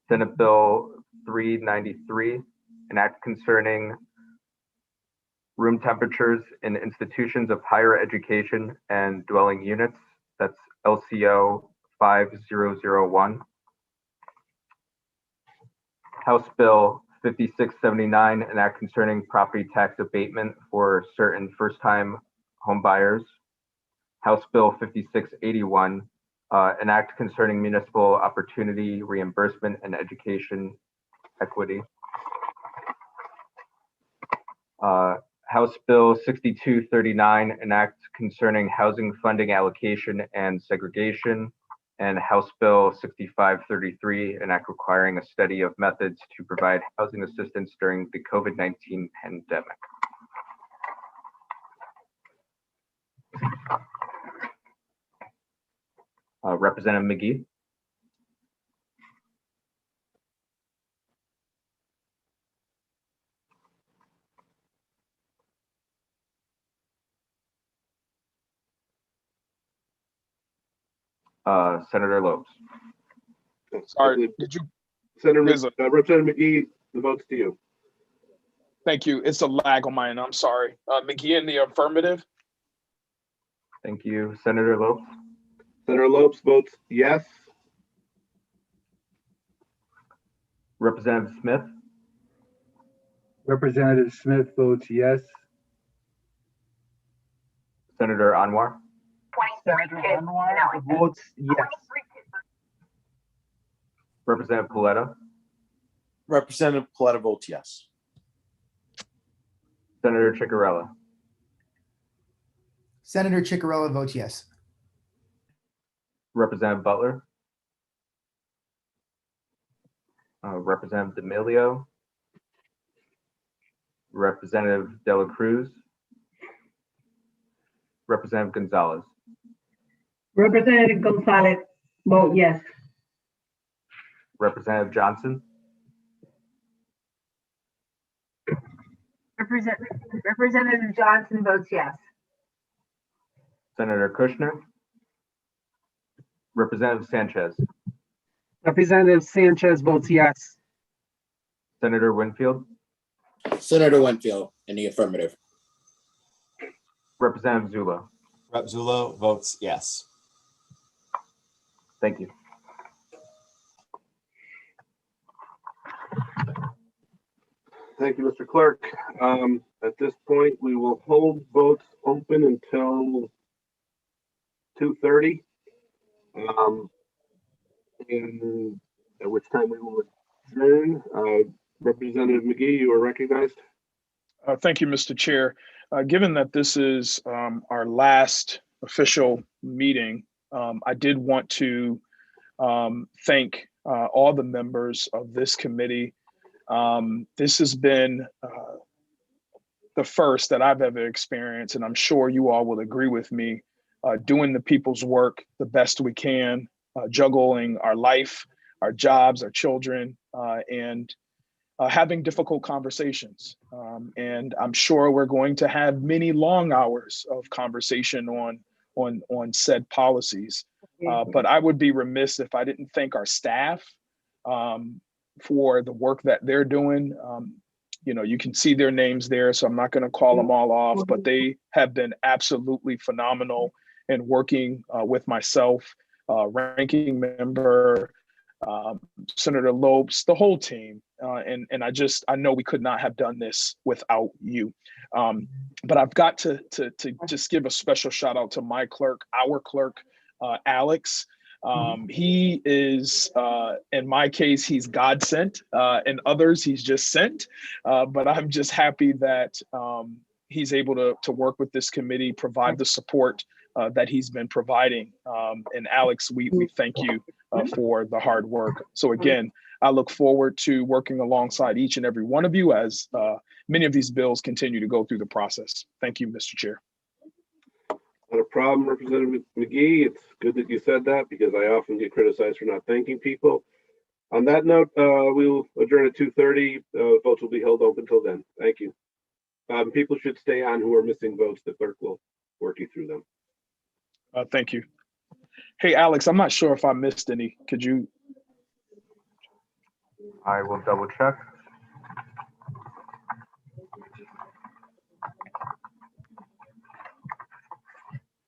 Senate Bill 393, an act concerning room temperatures in institutions of higher education and dwelling units. That's LCO 5001. House Bill 5679, an act concerning property tax abatement for certain first-time home buyers. House Bill 5681, an act concerning municipal opportunity reimbursement and education equity. House Bill 6239, an act concerning housing funding allocation and segregation, and House Bill 6533, an act requiring a study of methods to provide housing assistance during the COVID-19 pandemic. Representative McGee. Senator Lopes.
Sorry, did you?
Representative McGee, the vote's to you.
Thank you. It's a lag on my end. I'm sorry. McGee in the affirmative.
Thank you. Senator Lopes.
Senator Lopes votes yes.
Representative Smith.
Representative Smith votes yes.
Senator Anwar.
Senator Anwar votes yes.
Representative Paletta.
Representative Paletta votes yes.
Senator Ciccarella.
Senator Ciccarella votes yes.
Representative Butler. Representative D'Amelio. Representative Dela Cruz. Representative Gonzalez.
Representative Gonzalez, vote yes.
Representative Johnson.
Representative Johnson votes yes.
Senator Kushner. Representative Sanchez.
Representative Sanchez votes yes.
Senator Winfield.
Senator Winfield in the affirmative.
Representative Zula.
Rep. Zullo votes yes.
Thank you.
Thank you, Mr. Clerk. At this point, we will hold votes open until 2:30. And at which time we will adjourn. Representative McGee, you are recognized.
Thank you, Mr. Chair. Given that this is our last official meeting, I did want to thank all the members of this committee. This has been the first that I've ever experienced, and I'm sure you all will agree with me, doing the people's work the best we can, juggling our life, our jobs, our children, and having difficult conversations. And I'm sure we're going to have many long hours of conversation on said policies. But I would be remiss if I didn't thank our staff for the work that they're doing. You know, you can see their names there, so I'm not going to call them all off, but they have been absolutely phenomenal in working with myself, ranking member, Senator Lopes, the whole team. And I know we could not have done this without you. But I've got to just give a special shout out to my clerk, our clerk, Alex. He is, in my case, he's God sent, and others he's just sent. But I'm just happy that he's able to work with this committee, provide the support that he's been providing. And Alex, we thank you for the hard work. So again, I look forward to working alongside each and every one of you as many of these bills continue to go through the process. Thank you, Mr. Chair.
Not a problem, Representative McGee. It's good that you said that because I often get criticized for not thanking people. On that note, we will adjourn at 2:30. Votes will be held open until then. Thank you. People should stay on who are missing votes. The clerk will work you through them.
Thank you. Hey, Alex, I'm not sure if I missed any. Could you?
I will double check.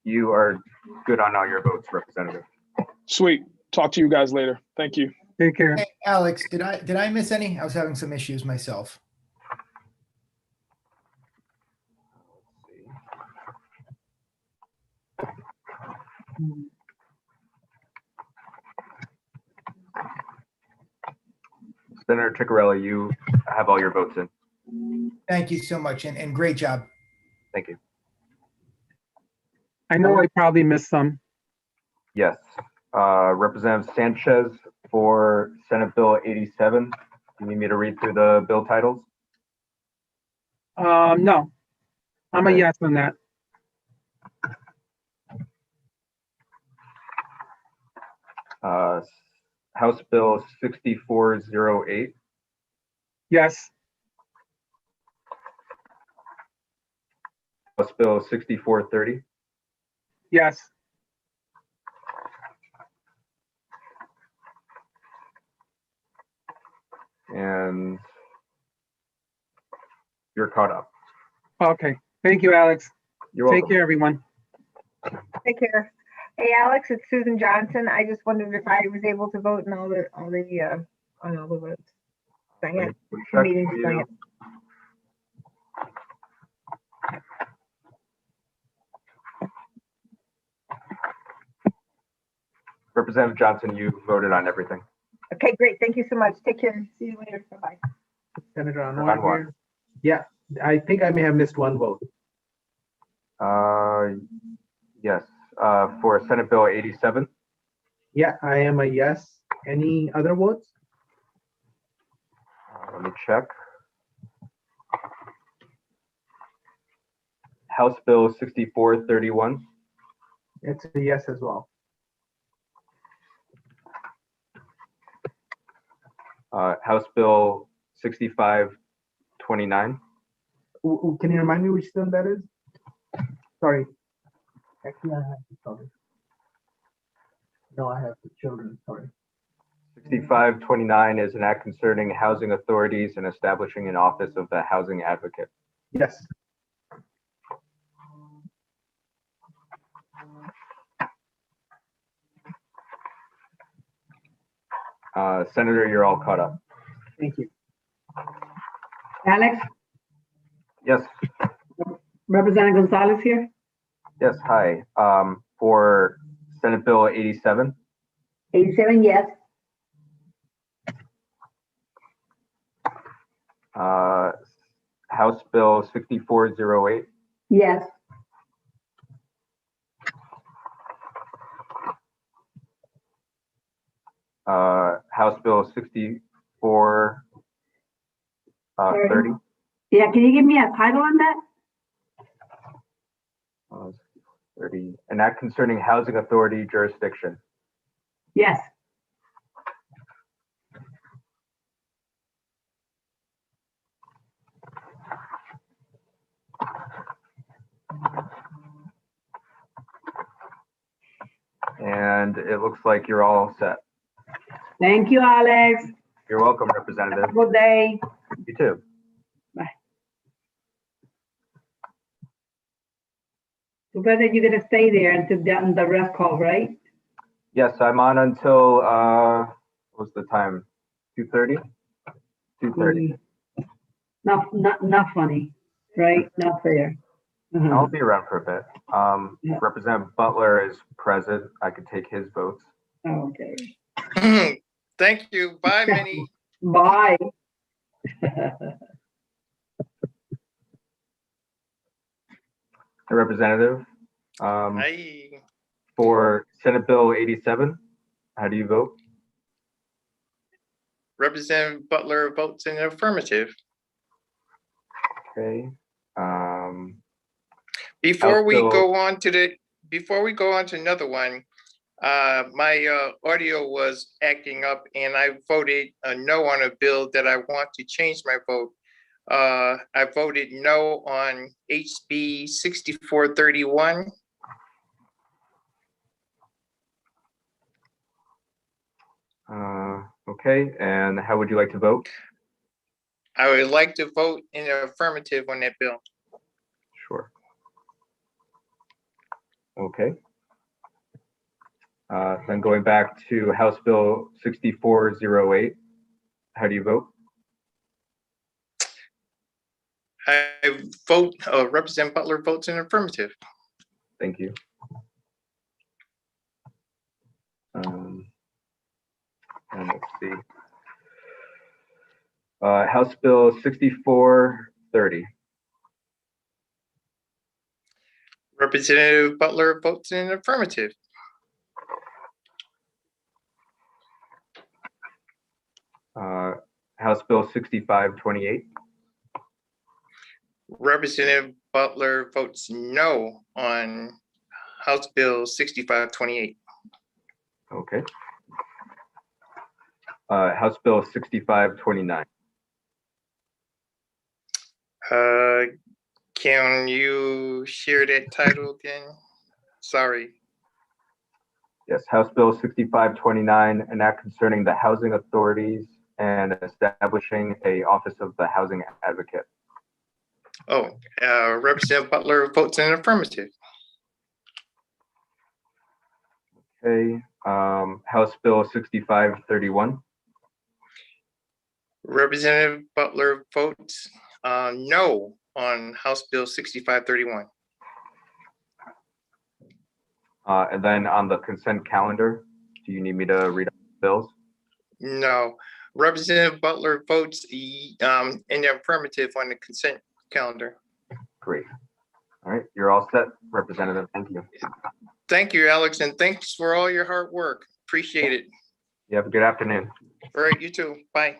You are good on all your votes, Representative.
Sweet. Talk to you guys later. Thank you.
Take care.
Hey, Alex, did I miss any? I was having some issues myself.
Senator Ciccarelli, you have all your votes in.
Thank you so much, and great job.
Thank you.
I know I probably missed some.
Yes. Representative Sanchez for Senate Bill 87. Do you need me to read through the bill titles?
No, I'm a
Okay.
yes on that.
House Bill 6408.
Yes.
House Bill 6430.
Yes.
And you're caught up.
Okay. Thank you, Alex.
You're
Take
welcome.
care, everyone.
Take care. Hey, Alex, it's Susan Johnson. I just wondered if I was able to vote in on all the votes. Dang it.
We'll
The
check
meeting's
for
dang
you.
it.
Representative Johnson, you voted on everything.
Okay, great. Thank you so much. Take care. See you later. Bye-bye.
Senator
Anwar
Anwar here. Yeah, I think I may have missed one vote.
Yes, for Senate Bill 87.
Yeah, I am a yes. Any other votes?
Let me check. House Bill 6431.
It's a yes as well.
House Bill 6529.
Can you remind me which one that is? Sorry. Actually, I have the children. No, I have the children, sorry.
6529 is an act concerning housing authorities and establishing an office of the housing advocate.
Yes.
Senator, you're all caught up.
Thank you.
Alex,
Yes,
Representative Gonzalez here.
yes, hi. For Senate Bill 87.
87, yes.
House Bill 6408.
Yes.
House Bill 6430.
Yeah, can you give me a title on that?
30. An act concerning housing authority jurisdiction.
Yes.
And it looks like you're all set.
Thank you, Alex.
You're welcome, Representative.
Good day.
You too.
So, brother, you're gonna stay there until the rest call, right?
Yes, I'm on until, what's the time? 2:30? 2:30.
Not funny, right? Not fair.
I'll be around for a bit. Representative Butler is present. I could take his votes.
Okay.
Thank you. Bye, Minnie.
Bye.
Representative,
Hi.
for Senate Bill 87, how do you vote?
Representative Butler votes in the affirmative.
Okay.
Before we
Bill-
go on to another one, my audio was acting up and I voted no on a bill that I want to change my vote. I voted no on HB 6431.
Okay, and how would you like to vote?
I would like to vote in the affirmative on that bill.
Sure. Okay. Then going back to House Bill 6408, how do you vote?
I vote, Representative Butler votes in affirmative.
Thank you. And let's see. House Bill 6430.
Representative Butler votes in affirmative.
House Bill 6528.
Representative Butler votes no on House Bill 6528.
Okay. House Bill 6529.
Can you share that title again? Sorry.
Yes, House Bill 6529, an act concerning the housing authorities and establishing a office of the housing advocate.
Oh, Representative Butler votes in affirmative.
Okay, House Bill 6531.
Representative Butler votes no on House Bill 6531.
And then on the consent calendar, do you need me to read out the bills?
No. Representative Butler votes in the affirmative on the consent calendar.
Great. All right, you're all set, Representative. Thank you.
Thank you, Alex, and thanks for all your hard work. Appreciate it.
You have a good afternoon.
All right, you too. Bye.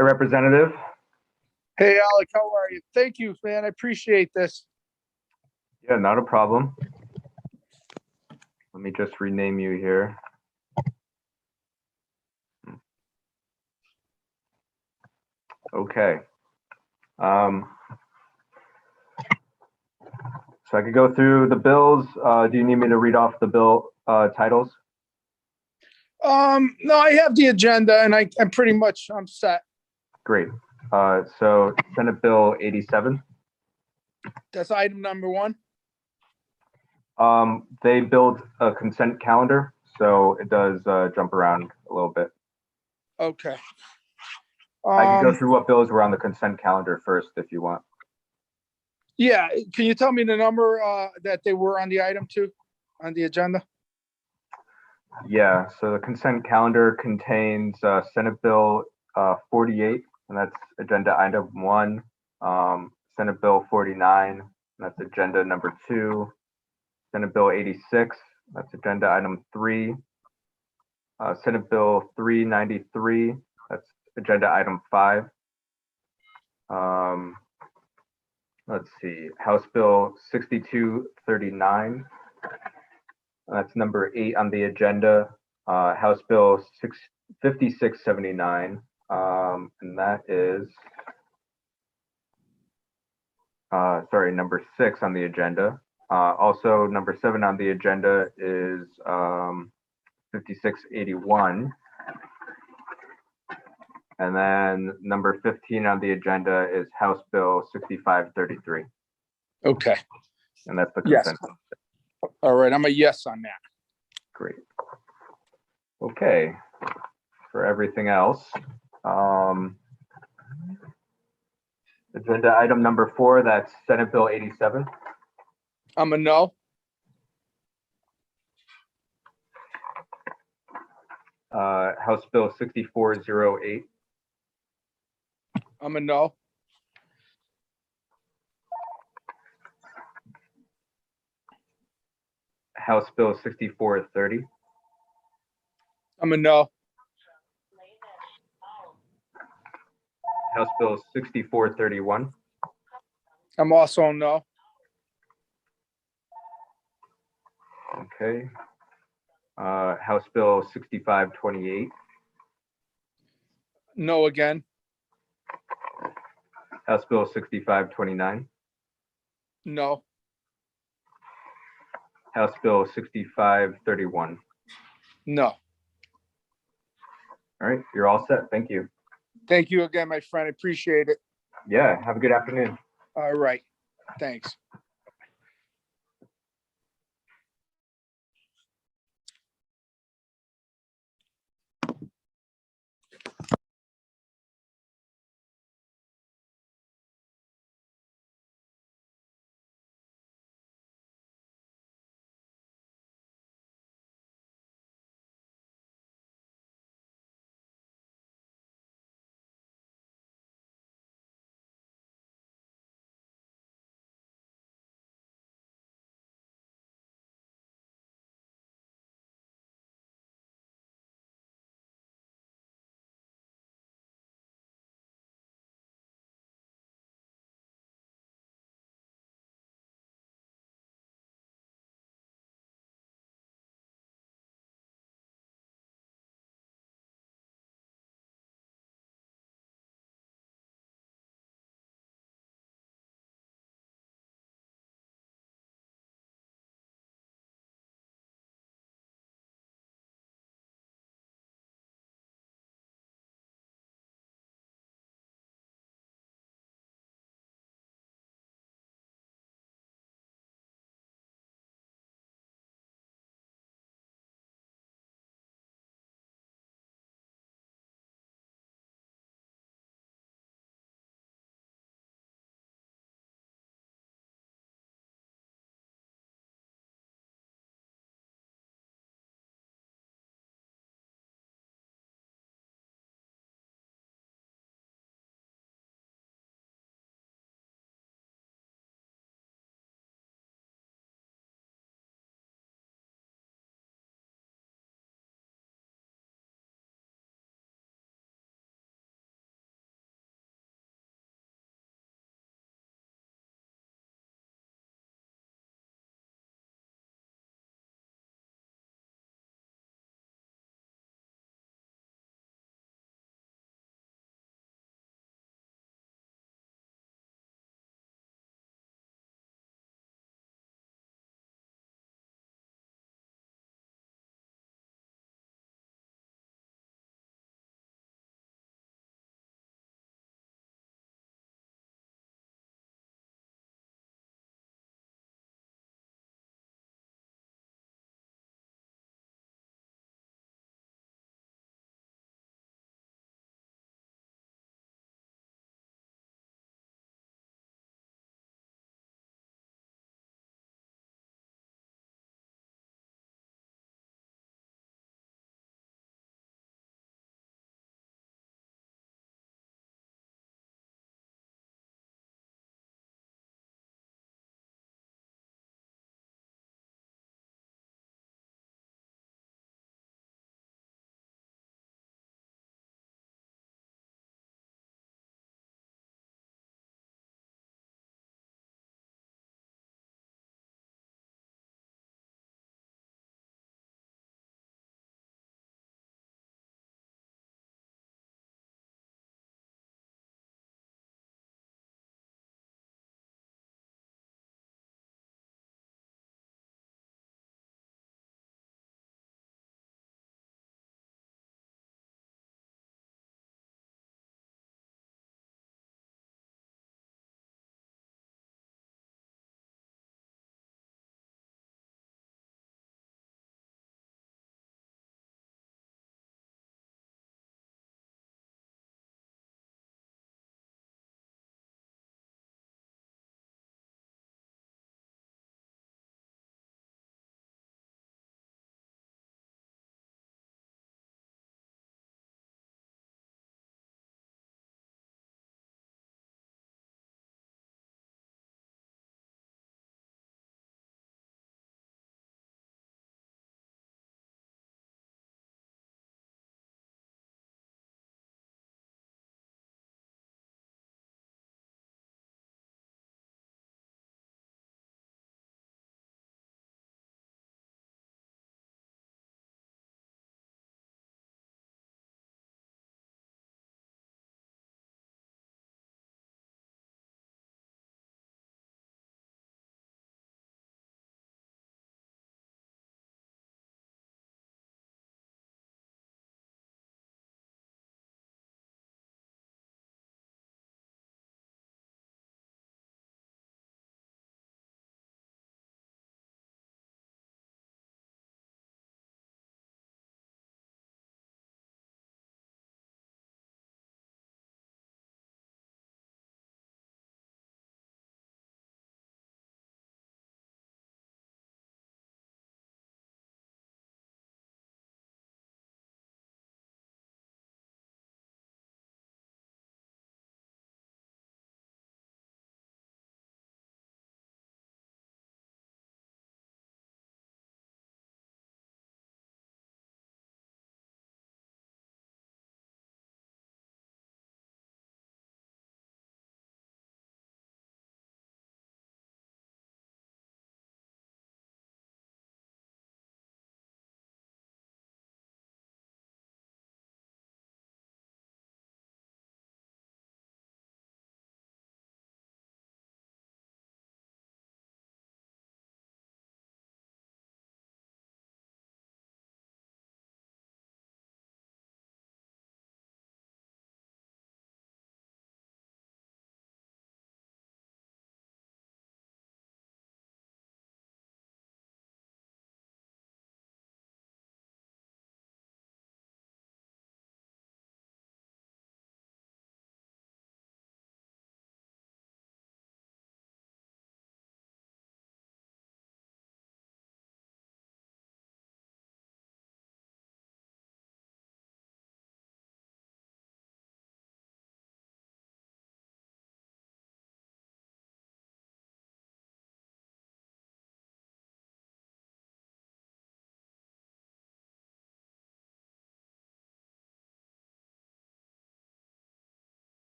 Hi, Representative.
Hey, Alec, how are you? Thank you, man. I appreciate this.
Yeah, not a problem. Let me just rename you here. Okay. So I could go through the bills. Do you need me to read off the bill titles?
No, I have the agenda and I'm pretty much, I'm set.
Great. So Senate Bill 87.
That's item number 1.
They built a consent calendar, so it does jump around a little bit.
Okay.
I can go through what bills were on the consent calendar first if you want.
Yeah, can you tell me the number that they were on the item on the agenda?
Yeah, so the consent calendar contains Senate Bill 48, and that's agenda item 1. Senate Bill 49, and that's agenda number 2. Senate Bill 86, that's agenda item 3. Senate Bill 393, that's agenda item 5. Let's see, House Bill 6239. That's number 8 on the agenda. House Bill 5679, and that is, sorry, number 6 on the agenda. Also, number 7 on the agenda is 5681. And then number 15 on the agenda is House Bill 6533.
Okay.
And that's the
Yes.
consent.
All right, I'm a yes on that.
Great. Okay. For everything else, agenda item number 4, that's Senate Bill 87.
I'm a no.
House Bill 6408.
I'm a no.
House Bill 6430.
I'm a no.
House Bill 6431.
I'm also a no.
Okay. House Bill 6528.
No again.
House Bill 6529.
No.
House Bill 6531.
No.
All right, you're all set. Thank you.
Thank you again, my friend. I appreciate it.
Yeah, have a good afternoon.
All right. Thanks.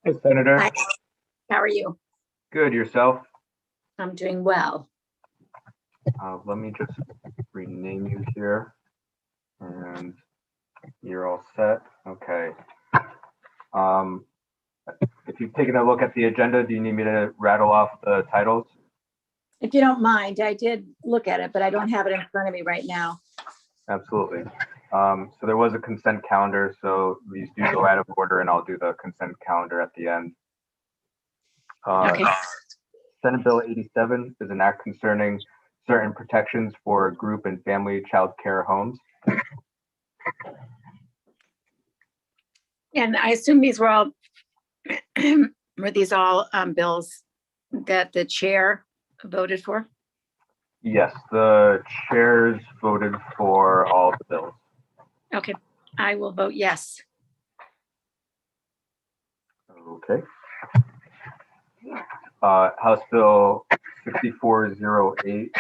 Hey, Senator.
Hi, how are you?
Good, yourself?
I'm doing well.
Let me just rename you here. And you're all set. Okay. If you've taken a look at the agenda, do you need me to rattle off the titles?
If you don't mind, I did look at it, but I don't have it in front of me right now.
Absolutely. So there was a consent calendar, so these do go out of order, and I'll do the consent calendar at the end.
Okay.
Senate Bill 87 is an act concerning certain protections for group and family child care homes.
And I assume these were all, were these all bills that the chair voted for?
Yes, the chairs voted for all the bills.
Okay, I will vote yes.
Okay. House Bill 6408.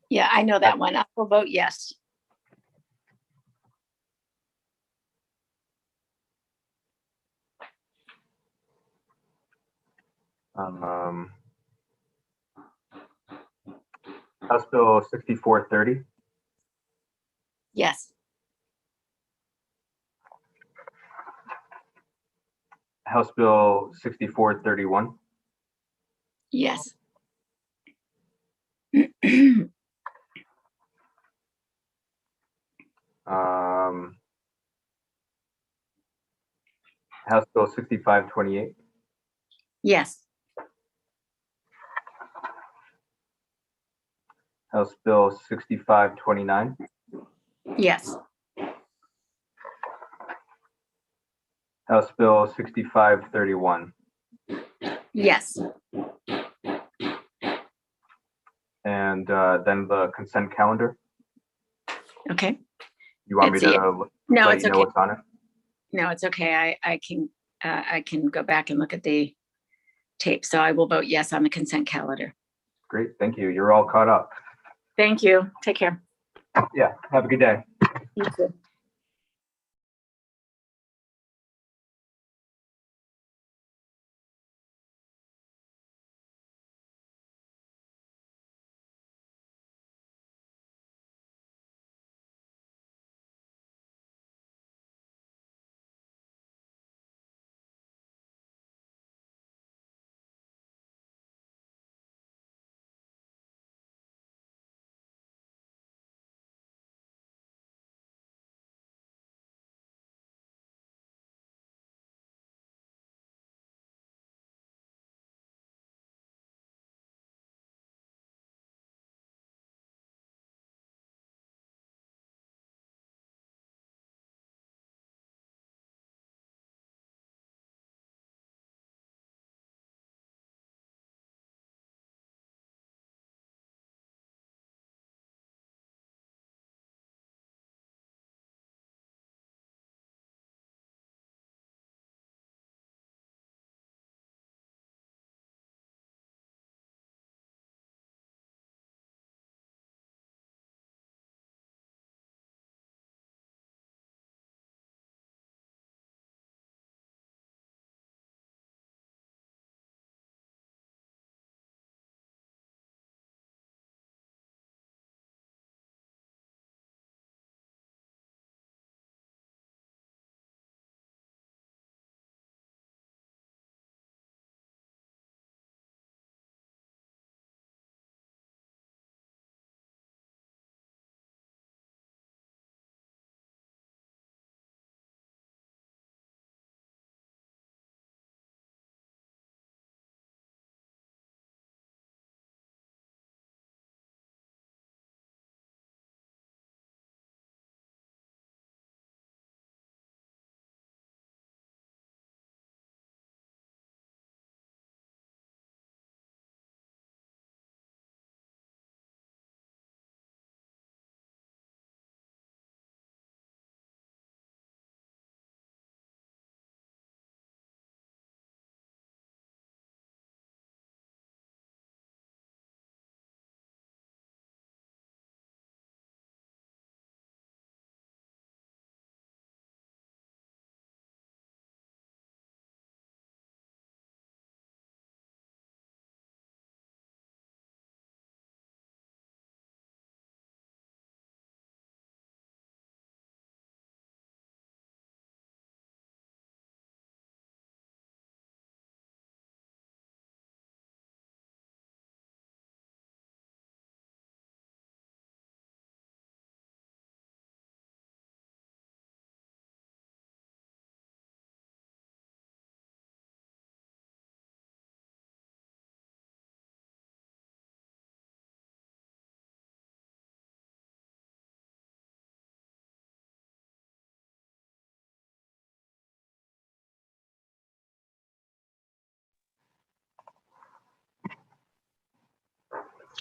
Yeah, I know that one. I will vote yes.
House Bill 6430.
Yes.
House Bill 6431.
Yes.
House Bill 6528.
Yes.
House Bill 6529.
Yes.
House Bill 6531.
Yes.
And then the consent calendar.
Okay.
You want me
It's a-
to
No,
let
it's
you know
okay.
what's on it?
No, it's okay. I can go back and look at the tape. So I will vote yes on the consent calendar.
Great, thank you. You're all caught up.
Thank you. Take care.
Yeah, have a good day.
You too.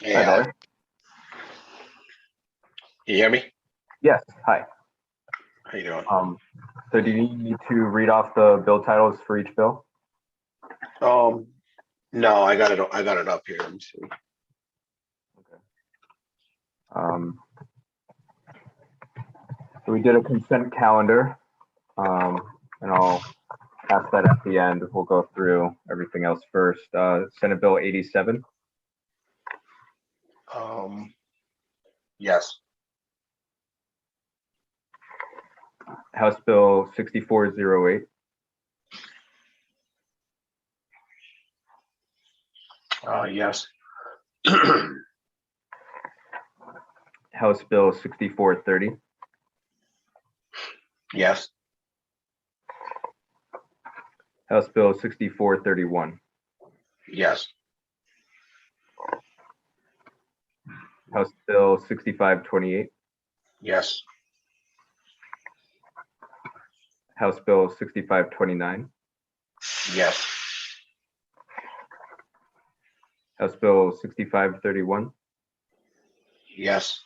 Hey,
Hi
Alex.
there.
You hear me?
Yes, hi.
How you doing?
So do you need me to read off the bill titles for each bill?
No, I got it up here. Let me see.
So we did a consent calendar, and I'll pass that at the end. We'll go through everything else first. Senate Bill 87,
Yes.
House Bill 6408,
Yes.
House Bill 6430,
Yes.
House Bill 6431,
Yes.
House Bill 6528,
Yes.
House Bill 6529,
Yes.
House Bill 6531,
Yes.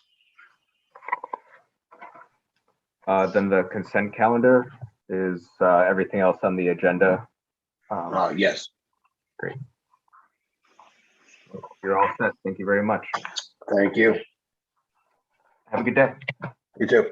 then the consent calendar is everything else on the agenda.
Yes.
Great. You're all set. Thank you very much.
Thank you.
Have a good day.
You too.